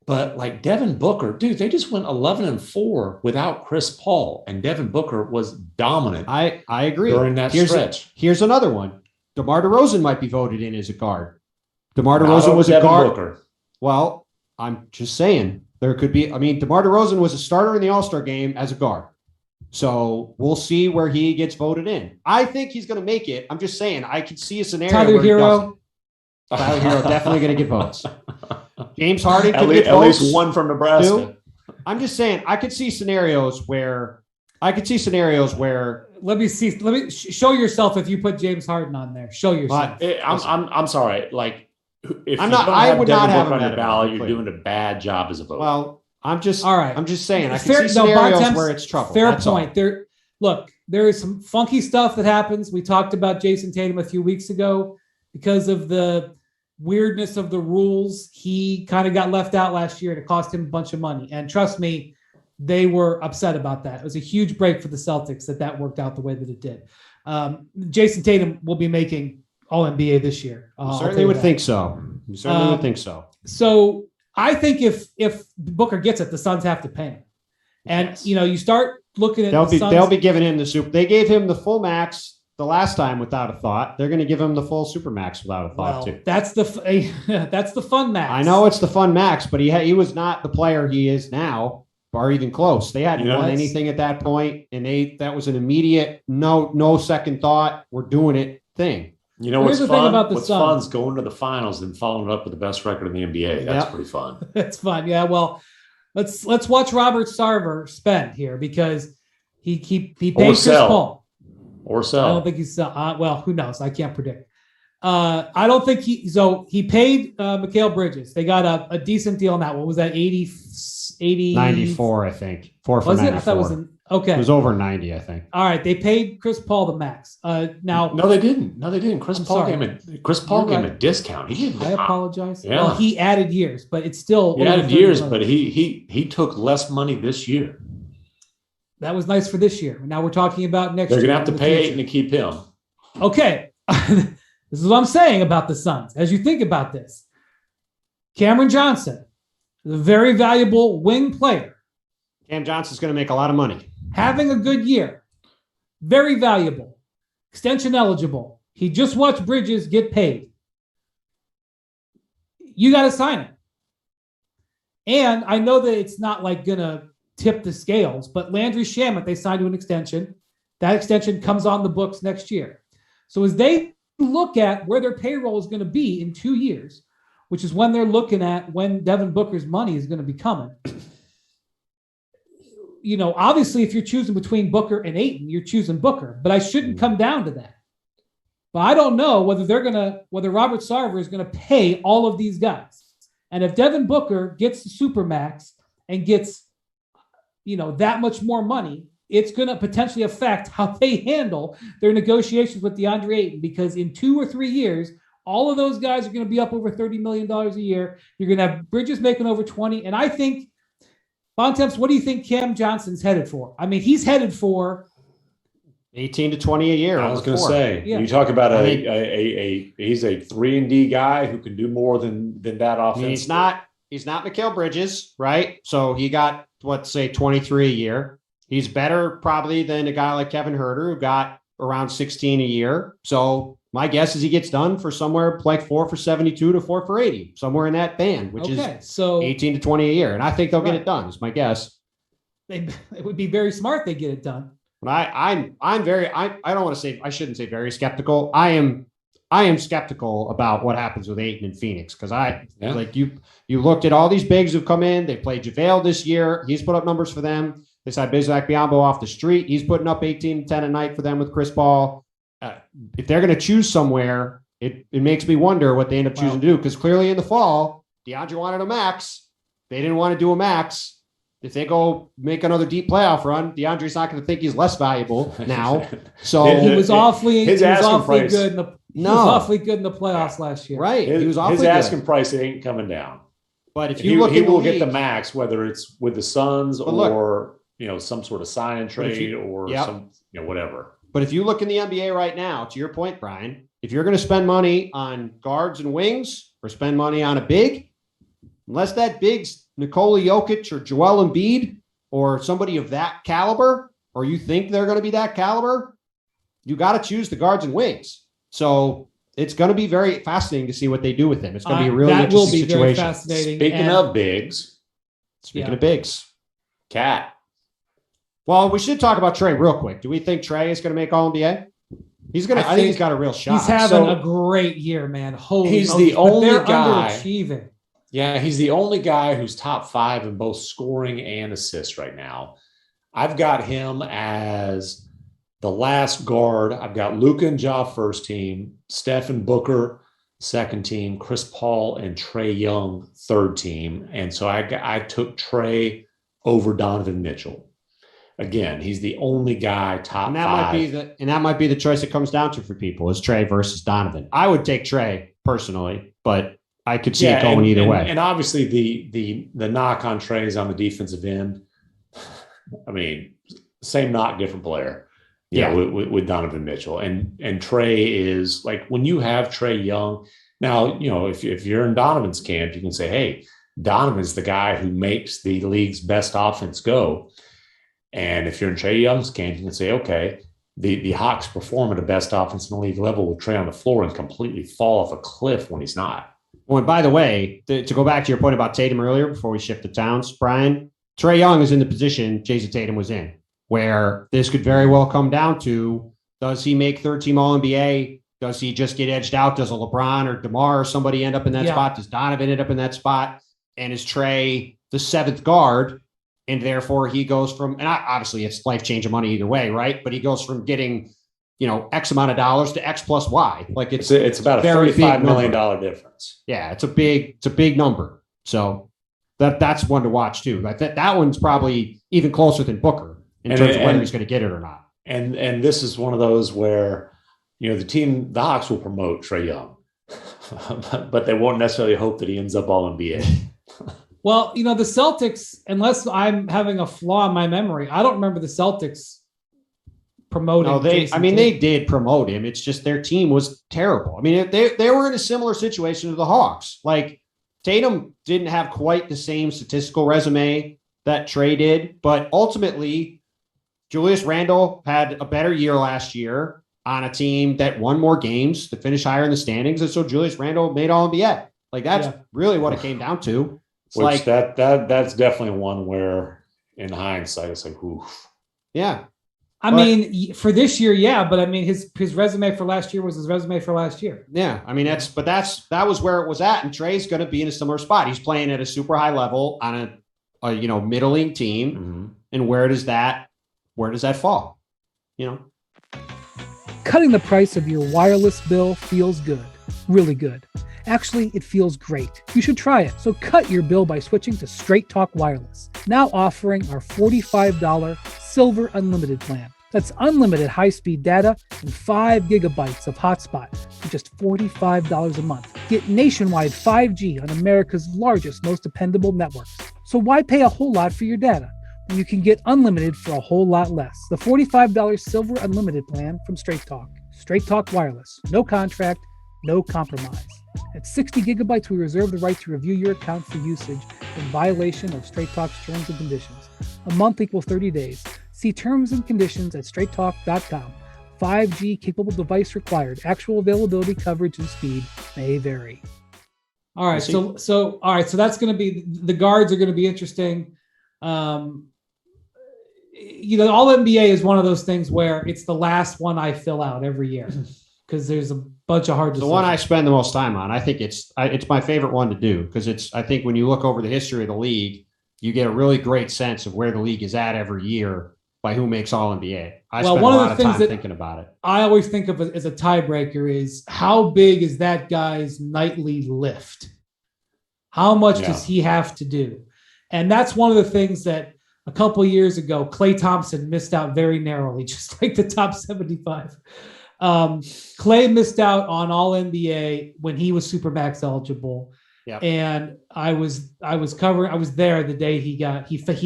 But like Devin Booker, dude, they just went 11-4 without Chris Paul, and Devin Booker was dominant.
I agree
during that stretch.
Here's another one. DeMar DeRozan might be voted in as a guard. DeMar DeRozan was a guard. Booker. Well, I'm just saying there could be. DeMar DeRozan was a starter in the All-Star game as a guard. So we'll see where he gets voted in. I think he's going to make it. I'm just saying I could see a scenario
Tyler Hero.
Tyler Hero definitely going to get votes. James Harden could
get
votes. At
least one from Nebraska.
Too. I'm just saying I could see scenarios where.
Let me see. Let me show yourself if you put James Harden on there. Show yourself.
I'm sorry. Like, if
I would not have him
on the ballot, you're doing a bad job as a voter.
Well, I'm just saying I can see scenarios where it's trouble.
Fair point. There is some funky stuff that happens. We talked about Jason Tatum a few weeks ago because of the weirdness of the rules. He kind of got left out last year and it cost him a bunch of money. And trust me, they were upset about that. It was a huge break for the Celtics that worked out the way that it did. Jason Tatum will be making All NBA this year.
Certainly would think so.
So I think if Booker gets it, the Suns have to pay him. And, you start looking at
they'll be giving him the super. They gave him the full max the last time without a thought. They're going to give him the full super max without a thought too.
That's the fun max.
I know it's the fun max, but he was not the player he is now, or even close. They hadn't won anything at that point, and that was an immediate no second thought. We're doing it thing.
You know what's fun? What's fun is going to the finals and following it up with the best record in the NBA. That's pretty fun.
That's fun. Yeah. Well, let's watch Robert Sarver spend here because he paid Chris Paul.
Or sell.
I don't think he's well, who knows? I can't predict. I don't think he paid Mikal Bridges. They got a decent deal on that. What was that?
94, I think. 4 for
was
94.
it? I thought it was okay.
It was over 90, I think.
All right. They paid Chris Paul the max. Now
No, they didn't. Chris Paul gave him a discount. He didn't.
I apologize.
Yeah.
Well, he added years, but it's still
but he took less money this year.
That was nice for this year. Now we're talking about next year.
They're going to have to pay Ayton to keep him.
Okay. This is what I'm saying about the Suns. As you think about this, Cameron Johnson, the very valuable wing player.
Cam Johnson's going to make a lot of money.
Having a good year. Very valuable. Extension eligible. He just watched Bridges get paid. You got to sign him. And I know that it's not like going to tip the scales, but Landry Shamet, they signed to an extension. That extension comes on the books next year. So as they look at where their payroll is going to be in 2 years, which is when they're looking at when Devin Booker's money is going to be coming. Obviously, if you're choosing between Booker and Ayton, you're choosing Booker, but I shouldn't come down to that. But I don't know whether Robert Sarver is going to pay all of these guys. And if Devin Booker gets the Supermax and gets, that much more money, it's going to potentially affect how they handle their negotiations with DeAndre Ayton, because in 2 or 3 years, all of those guys are going to be up over $30 million a year. You're going to have Bridges making over 20. And I think, Bontemps, what do you think Cam Johnson's headed for? I mean, he's headed for
18 to 20 a year.
I was going to say, you talk about he's a 3-and-D guy who can do more than that offense.
I mean, he's not Mikal Bridges, right? So he got, let's say, 23 a year. He's better probably than a guy like Kevin Huerter, who got around 16 a year. So my guess is he gets done for somewhere like 4 for 72 to 4 for 80, somewhere in that band, which is so 18 to 20 a year. And I think they'll get it done, is my guess.
It would be very smart they get it done.
But I don't want to say, I shouldn't say very skeptical. I am skeptical about what happens with Ayton in Phoenix, because you looked at all these bigs who've come in. They played JaVale this year. He's put up numbers for them. They signed Bismack Biyombo off the street. He's putting up 18 to 10 a night for them with Chris Paul. If they're going to choose somewhere, it makes me wonder what they end up choosing to do, because clearly in the fall, DeAndre wanted a max. They didn't want to do a max. If they go make another deep playoff run, DeAndre's not going to think he's less valuable now. So
he was awfully good in the playoffs last year.
Right.
His asking price ain't coming down.
But if you look, he will
get the max, whether it's with the Suns or some sort of sign and trade or some whatever.
But if you look in the NBA right now, to your point, Brian, if you're going to spend money on guards and wings or spend money on a big, unless that big's Nikola Jokic or Joel Embiid or somebody of that caliber, or you think they're going to be that caliber, you got to choose the guards and wings. So it's going to be very fascinating to see what they do with him. It's going to be a really interesting situation.
Very fascinating.
Speaking of bigs, Cat.
Well, we should talk about Trey real quick. Do we think Trey is going to make All-NBA? I think he's got a real shot.
He's having a great year, man.
He's the only guy.
Underachieving.
Yeah, he's the only guy who's top 5 in both scoring and assists right now. I've got him as the last guard. I've got Luka and Ja first team, Steph and Booker second team, Chris Paul and Trae Young third team. And so I took Trey over Donovan Mitchell. Again, he's the only guy top 5.
That might be the choice it comes down to for people, is Trey versus Donovan. I would take Trey personally, but I could see it going either way.
And obviously the knock on Trey is on the defensive end. I mean, same knock, different player. With Donovan Mitchell. And Trey is like, when you have Trae Young, now, if you're in Donovan's camp, you can say, hey, Donovan's the guy who makes the league's best offense go. And if you're in Trae Young's camp, you can say, okay, the Hawks perform at the best offense in the league level with Trae on the floor and completely fall off a cliff when he's not.
Well, and by the way, to go back to your point about Tatum earlier, before we shift to Towns, Brian, Trae Young is in the position Jason Tatum was in, where this could very well come down to, does he make third-team All-NBA? Does he just get edged out? Does a LeBron or DeMar or somebody end up in that spot? Does Donovan end up in that spot? And is Trae the 7th guard? And therefore he goes from, and obviously it's life-changing money either way, right? But he goes from getting, X amount of dollars to X plus Y. Like it's
about a $35 million difference.
Yeah, it's a big number. So that's one to watch too. Like that one's probably even closer than Booker in terms of whether he's going to get it or not.
And this is one of those where, the Hawks will promote Trae Young, but they won't necessarily hope that he ends up All-NBA.
Well, the Celtics, unless I'm having a flaw in my memory, I don't remember the Celtics promoting.
No, they did promote him. It's just their team was terrible. I mean, they were in a similar situation to the Hawks. Like, Tatum didn't have quite the same statistical resume that Trae did, but ultimately, Julius Randle had a better year last year on a team that won more games, to finish higher in the standings, and so Julius Randle made All-NBA. Like, that's really what it came down to.
Which that's definitely one where, in hindsight, it's like, oof.
Yeah.
I mean, for this year, yeah, but I mean, his resume for last year was his resume for last year.
Yeah, I mean that was where it was at, and Trey's going to be in a similar spot. He's playing at a super high level on a middling team, and where does that fall?
Cutting the price of your wireless bill feels good, really good. Actually, it feels great. You should try it. So cut your bill by switching to Straight Talk Wireless, now offering our $45 Silver Unlimited plan. That's unlimited high-speed data and 5 gigabytes of hotspot for just $45 a month. Get nationwide 5G on America's largest, most dependable networks. So why pay a whole lot for your data when you can get unlimited for a whole lot less? The $45 Silver Unlimited plan from Straight Talk. Straight Talk Wireless. No contract, no compromise. At 60 gigabytes, we reserve the right to review your account for usage in violation of Straight Talk's terms and conditions. A month equals 30 days. See terms and conditions at straighttalk.com. 5G capable device required. Actual availability, coverage, and speed may vary.
All right. So that's going to be, the guards are going to be interesting. All NBA is one of those things where it's the last one I fill out every year because there's a bunch of hard decisions.
The one I spend the most time on. I think it's my favorite one to do because I think when you look over the history of the league, you get a really great sense of where the league is at every year by who makes All NBA. I spend a lot of time thinking about it.
I always think of as a tiebreaker is how big is that guy's nightly lift? How much does he have to do? And that's one of the things that a couple of years ago, Klay Thompson missed out very narrowly, just like the top 75. Klay missed out on All NBA when he was Supermax eligible.
Yep.
And I was there the day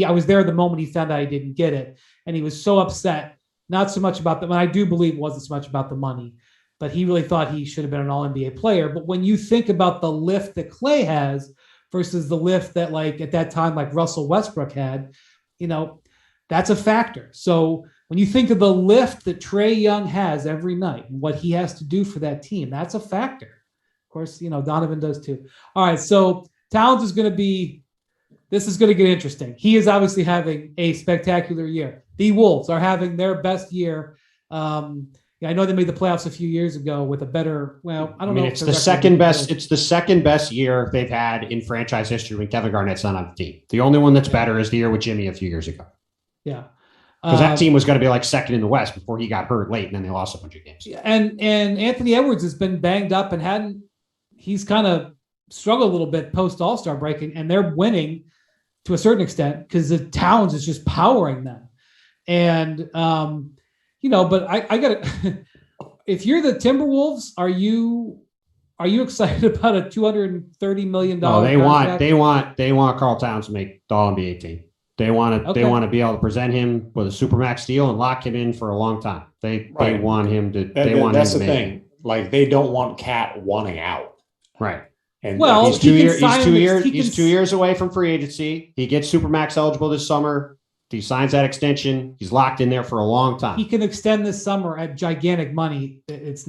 I was there the moment he found out he didn't get it. And he was so upset, not so much about I do believe it wasn't so much about the money, but he really thought he should have been an All NBA player. But when you think about the lift that Klay has versus the lift that at that time, Russell Westbrook had, that's a factor. So when you think of the lift that Trae Young has every night and what he has to do for that team, that's a factor. Of course, Donovan does too. All right. So Towns is going to get interesting. He is obviously having a spectacular year. The Wolves are having their best year. I know they made the playoffs a few years ago with a better,
it's the second best. It's the second best year they've had in franchise history when Kevin Garnett's not on the team. The only one that's better is the year with Jimmy a few years ago.
Yeah.
Because that team was going to be second in the West before he got hurt late and then they lost a bunch of games.
And Anthony Edwards has been banged up and he's kind of struggled a little bit post All-Star break and they're winning to a certain extent because the Towns is just powering them. And, but I got to, if you're the Timberwolves, are you excited about a $230 million?
No, they want Karl Towns to make the All NBA team. They want to be able to present him with a Supermax deal and lock him in for a long time. They want him to.
That's the thing. They don't want Cat wanting out.
Right.
And
he's 2 years. He's 2 years away from free agency. He gets Supermax eligible this summer. He signs that extension. He's locked in there for a long time.
He can extend this summer at gigantic money. It's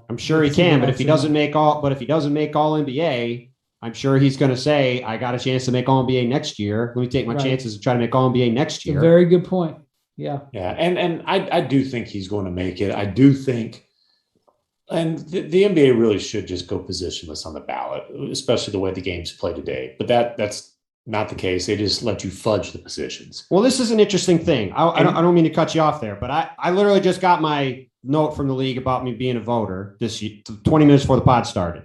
I'm sure he can, but if he doesn't make All NBA, I'm sure he's going to say, I got a chance to make All NBA next year. Let me take my chances and try to make All NBA next year.
A very good point. Yeah.
Yeah. And I do think he's going to make it. I do think, and the NBA really should just go positionless on the ballot, especially the way the games play today. But that's not the case. They just let you fudge the positions.
Well, this is an interesting thing. I don't mean to cut you off there, but I literally just got my note from the league about me being a voter this year, 20 minutes before the pod started.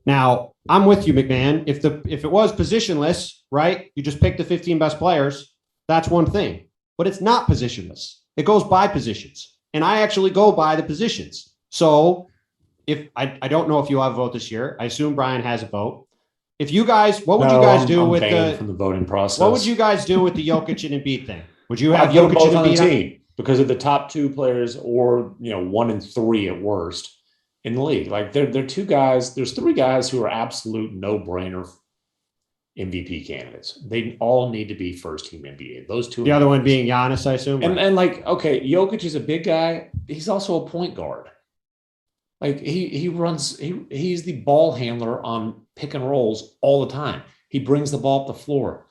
Now, I'm with you, MacMahon. If it was positionless, right, you just pick the 15 best players, that's one thing. But it's not positionless. It goes by positions. And I actually go by the positions. So if I don't know if you have a vote this year. I assume Brian has a vote. If you guys, what would you guys do with
from the voting process?
What would you guys do with the Jokic and Embiid thing? Would you have Jokic and Embiid
on the team because of the top two players, or 1 and 3 at worst in the league? They're two guys. There's 3 guys who are absolute no-brainer MVP candidates. They all need to be first-team NBA. Those two.
The other one being Giannis, I assume.
And Jokic is a big guy. He's also a point guard. He's the ball handler on pick and rolls all the time. He brings the ball up the floor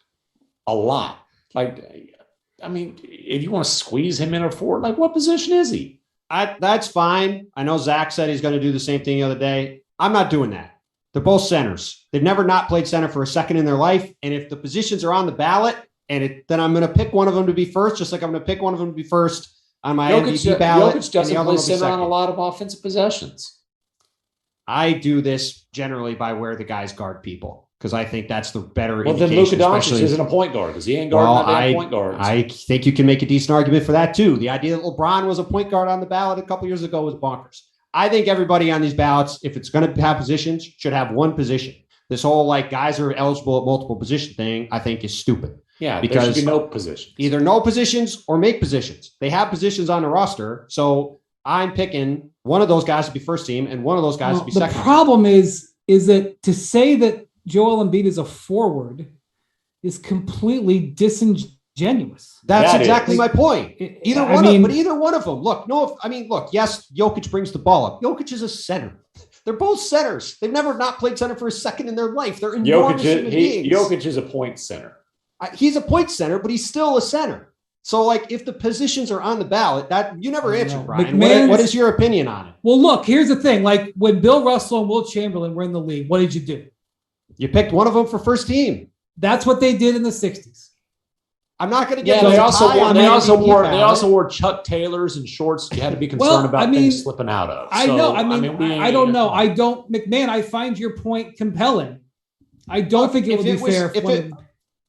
a lot. Like, I mean, if you want to squeeze him in or forward, like what position is he?
That's fine. I know Zach said he's going to do the same thing the other day. I'm not doing that. They're both centers. They've never not played center for a second in their life. And if the positions are on the ballot, then I'm going to pick one of them to be first, just like I'm going to pick one of them to be first on my MVP ballot.
Jokic doesn't play center on a lot of offensive possessions.
I do this generally by where the guys guard people because I think that's the better
indication. Well, then Luka Doncic isn't a point guard because he ain't guarding that point guards.
I think you can make a decent argument for that too. The idea that LeBron was a point guard on the ballot a couple years ago was bonkers. I think everybody on these ballots, if it's going to have positions, should have one position. This whole like guys are eligible at multiple position thing, I think is stupid.
Yeah, because there should be no positions.
Either no positions or make positions. They have positions on the roster, so I'm picking one of those guys to be first team and one of those guys to be second.
The problem is that to say that Joel Embiid is a forward is completely disingenuous.
That's exactly my point. Either one of them. Look, yes, Jokic brings the ball up. Jokic is a center. They're both centers. They've never not played center for a second in their life. They're enormous human beings.
Jokic is a point center.
He's a point center, but he's still a center. So, like, if the positions are on the ballot, that you never answered, Brian. What is your opinion on it?
Well, look, here's the thing. Like, when Bill Russell and Wilt Chamberlain were in the league, what did you do?
You picked one of them for first team.
That's what they did in the 60s.
I'm not going to get.
Yeah, they also wore Chuck Taylors and shorts. You had to be concerned about things slipping out of.
I don't know. MacMahon, I find your point compelling. I don't think it would be fair.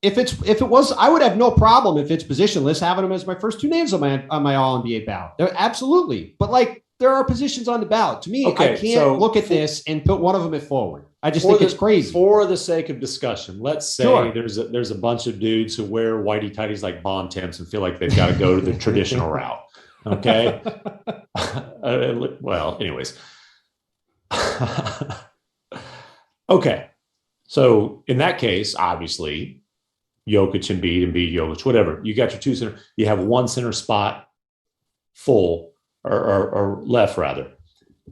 If it was, I would have no problem if it's positionless having them as my first two names on my All NBA ballot. Absolutely, but like there are positions on the ballot. To me, I can't look at this and put one of them at forward. I just think it's crazy.
For the sake of discussion, let's say there's a bunch of dudes who wear whitey tighties like Bontemps and feel like they've got to go to the traditional route. Okay. Well, anyways. Okay. So in that case, obviously, Jokic, Embiid, Jokic, whatever. You got your two center. You have one center spot full or left rather.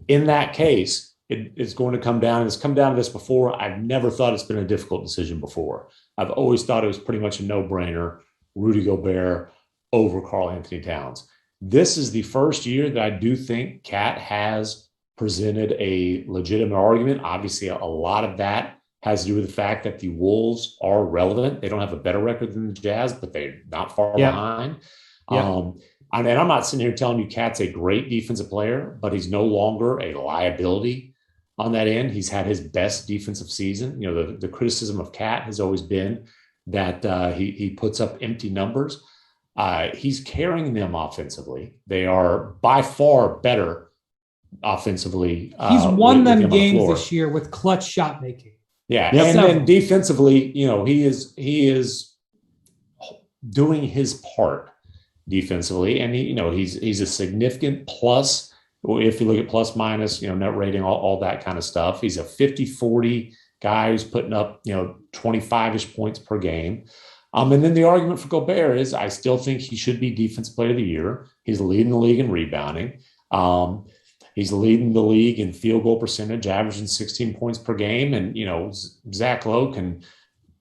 In that case, it's going to come down. It's come down to this before. I've never thought it's been a difficult decision before. I've always thought it was pretty much a no-brainer. Rudy Gobert over Karl Anthony Towns. This is the first year that I do think Cat has presented a legitimate argument. Obviously, a lot of that has to do with the fact that the Wolves are relevant. They don't have a better record than the Jazz, but they're not far behind. And I'm not sitting here telling you Cat's a great defensive player, but he's no longer a liability on that end. He's had his best defensive season. You know, the criticism of Cat has always been that he puts up empty numbers. He's carrying them offensively. They are by far better offensively.
He's won them games this year with clutch shot making.
Yeah, and then defensively, you know, he is doing his part defensively, and he's a significant plus. If you look at plus minus, net rating, all that kind of stuff, he's a 50-40 guy who's putting up 25-ish points per game. And then the argument for Gobert is I still think he should be Defensive Player of the Year. He's leading the league in rebounding. He's leading the league in field goal percentage, averaging 16 points per game. And, Zach Lowe can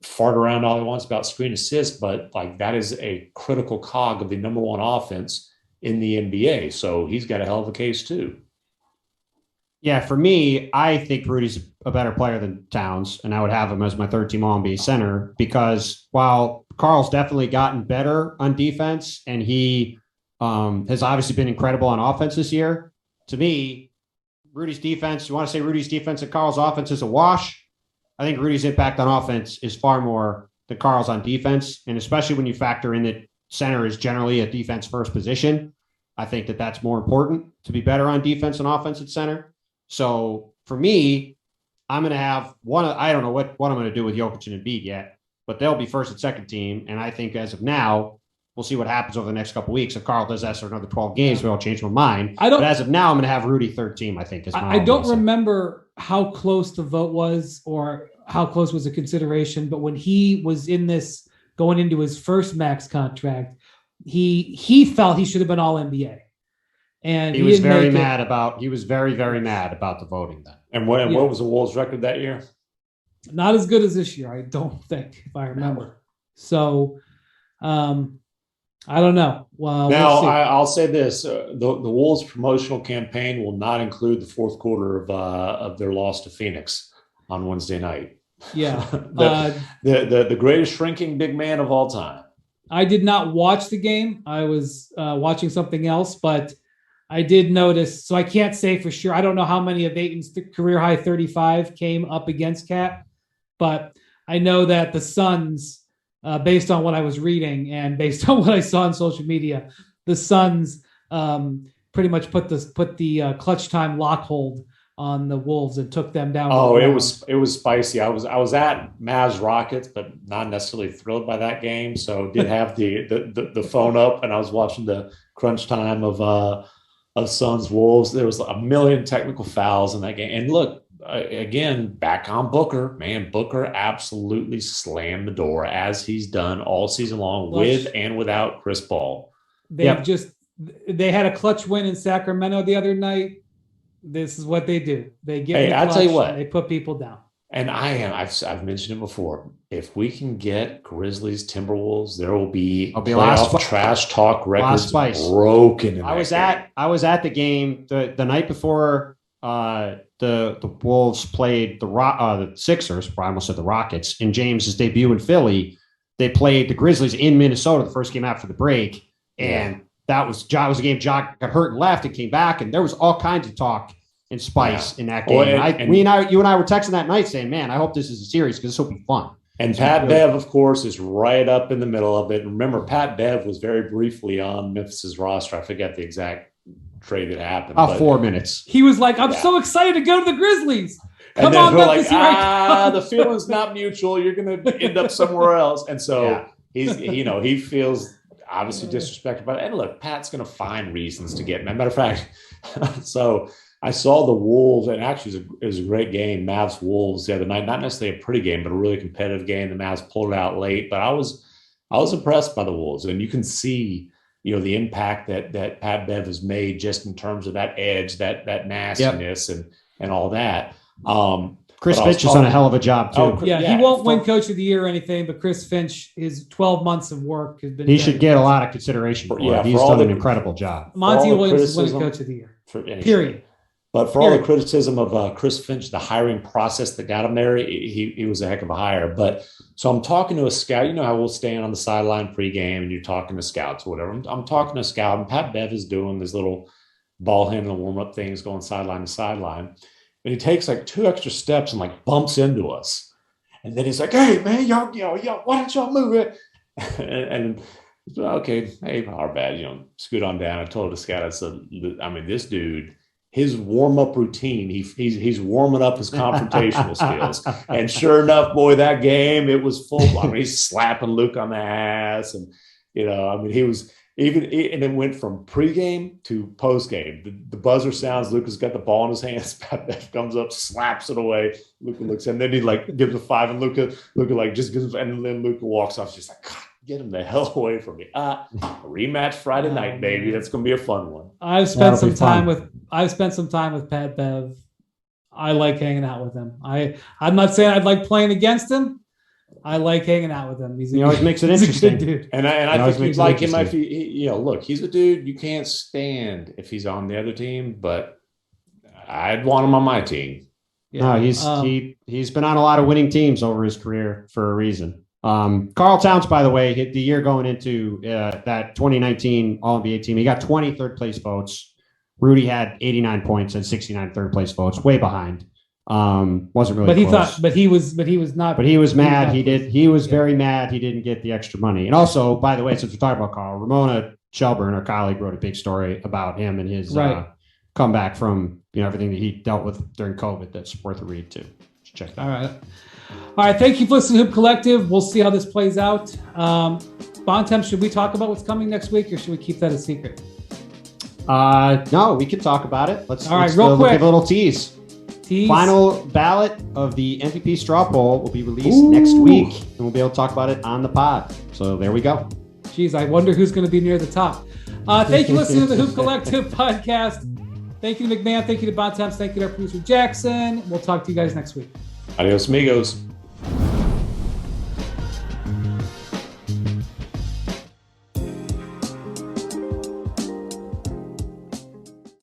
fart around all he wants about screen assists, but like that is a critical cog of the number one offense in the NBA. So he's got a hell of a case too.
Yeah, for me, I think Rudy's a better player than Towns, and I would have him as my third team All-NBA center because while Karl's definitely gotten better on defense and he has obviously been incredible on offense this year, to me, Rudy's defense, you want to say Rudy's defense and Karl's offense is a wash? I think Rudy's impact on offense is far more than Karl's on defense, and especially when you factor in that center is generally a defense first position, I think that that's more important to be better on defense and offense at center. So for me, I'm going to have I don't know what I'm going to do with Jokic and Embiid yet, but they'll be first and second team. And I think as of now, we'll see what happens over the next couple of weeks. If Karl does that for another 12 games, maybe I'll change my mind. But as of now, I'm going to have Rudy third team, I think.
I don't remember how close the vote was or how close was the consideration, but when he was in this going into his first max contract, he felt he should have been all NBA. And
he was very mad about the voting then.
And what was the Wolves' record that year?
Not as good as this year, I don't think, if I remember. So, I don't know. Well,
now I'll say this: the Wolves' promotional campaign will not include the fourth quarter of their loss to Phoenix on Wednesday night.
Yeah,
the greatest shrinking big man of all time.
I did not watch the game. I was watching something else, but I did notice. So I can't say for sure. I don't know how many of Ayton's career high 35 came up against Cat, but I know that the Suns. Based on what I was reading and based on what I saw on social media, the Suns pretty much put the clutch time lock hold on the Wolves and took them down.
Oh, it was spicy. I was at Mavs Rockets, but not necessarily thrilled by that game. So did have the phone up, and I was watching the crunch time of Suns Wolves. There was a million technical fouls in that game, and look. Again, back on Booker, man, Booker absolutely slammed the door as he's done all season long with and without Chris Paul.
They had a clutch win in Sacramento the other night. This is what they do. They get
I'll tell you what,
they put people down.
And I've mentioned it before. If we can get Grizzlies, Timberwolves, there will be playoff trash talk records broken.
I was at the game the night before the Wolves played the Sixers. I almost said the Rockets in James's debut in Philly. They played the Grizzlies in Minnesota the first game after the break, and that was a game. Ja got hurt and left and came back, and there was all kinds of talk and spice in that game. Well, you and I were texting that night saying, "Man, I hope this is a series because this will be fun."
And Pat Bev, of course, is right up in the middle of it. Remember, Pat Bev was very briefly on Memphis's roster. I forget the exact trade that happened.
4 minutes.
He was like, I'm so excited to go to the Grizzlies.
Come and on, Memphis, like, the feeling's not mutual. You're going to end up somewhere else. And so he feels obviously disrespected by that. And look, Pat's going to find reasons to get him. As a matter of fact, so I saw the Wolves, and actually it was a great game, Mavs Wolves the other night. Not necessarily a pretty game, but a really competitive game. The Mavs pulled it out late, but I was impressed by the Wolves, and you can see the impact that Pat Bev has made just in terms of that edge, that nastiness, and all that.
Chris Finch has done a hell of a job too.
He won't win Coach of the Year or anything, but Chris Finch, his 12 months of work has been.
He should get a lot of consideration for it. He's done an incredible job.
Monty Williams is winning Coach of the Year. Period.
But for all the criticism of Chris Finch, the hiring process that got him there, he was a heck of a hire. But so I'm talking to a scout. You know how we'll stand on the sideline pregame and you're talking to scouts or whatever. I'm talking to a scout, and Pat Bev is doing these little ball handling warm-up things going sideline to sideline. And he takes like 2 extra steps and like bumps into us. And then he's like, "Hey, man, y'all, why don't y'all move it?" and okay, hey, our bad, scoot on down. I told the scout, I said, this dude, his warm-up routine, he's warming up his confrontational skills. And sure enough, boy, that game, it was full. He's slapping Luke on the ass. And, he was and it went from pregame to postgame. The buzzer sounds, Luka's got the ball in his hands. Pat Bev comes up, slaps it away. Luka looks, and then he gives a 5, and Luka just gives, and then Luka walks off. She's like, God, get him the hell away from me. Rematch Friday night, baby. That's going to be a fun one.
I've spent some time with Pat Bev. I like hanging out with him. I'm not saying I'd like playing against him. I like hanging out with him.
He always makes it interesting,
dude.
And I think you'd like him if look, he's a dude you can't stand if he's on the other team, but I'd want him on my team.
Yeah. No, he's been on a lot of winning teams over his career for a reason. Karl Towns, by the way, hit the year going into that 2019 All-NBA team. He got 20 third-place votes. Rudy had 89 points and 69 third-place votes, way behind. Wasn't really close.
But he was not.
But he was mad. He was very mad he didn't get the extra money. And also, by the way, since we're talking about Karl, Ramona Shelburne, our colleague, wrote a big story about him and his comeback from everything that he dealt with during COVID. That's worth a read too. Check that out.
All right. Thank you for listening to Hoop Collective. We'll see how this plays out. Bontemps, should we talk about what's coming next week, or should we keep that a secret?
No, we can talk about it. Let's
real quick.
Give a little tease. Final ballot of the MVP straw poll will be released next week, and we'll be able to talk about it on the pod. So there we go.
Jeez, I wonder who's going to be near the top. Thank you for listening to the Hoop Collective podcast. Thank you to MacMahon. Thank you to Bontemps. Thank you to our producer, Jackson. We'll talk to you guys next week.
Adios, amigos.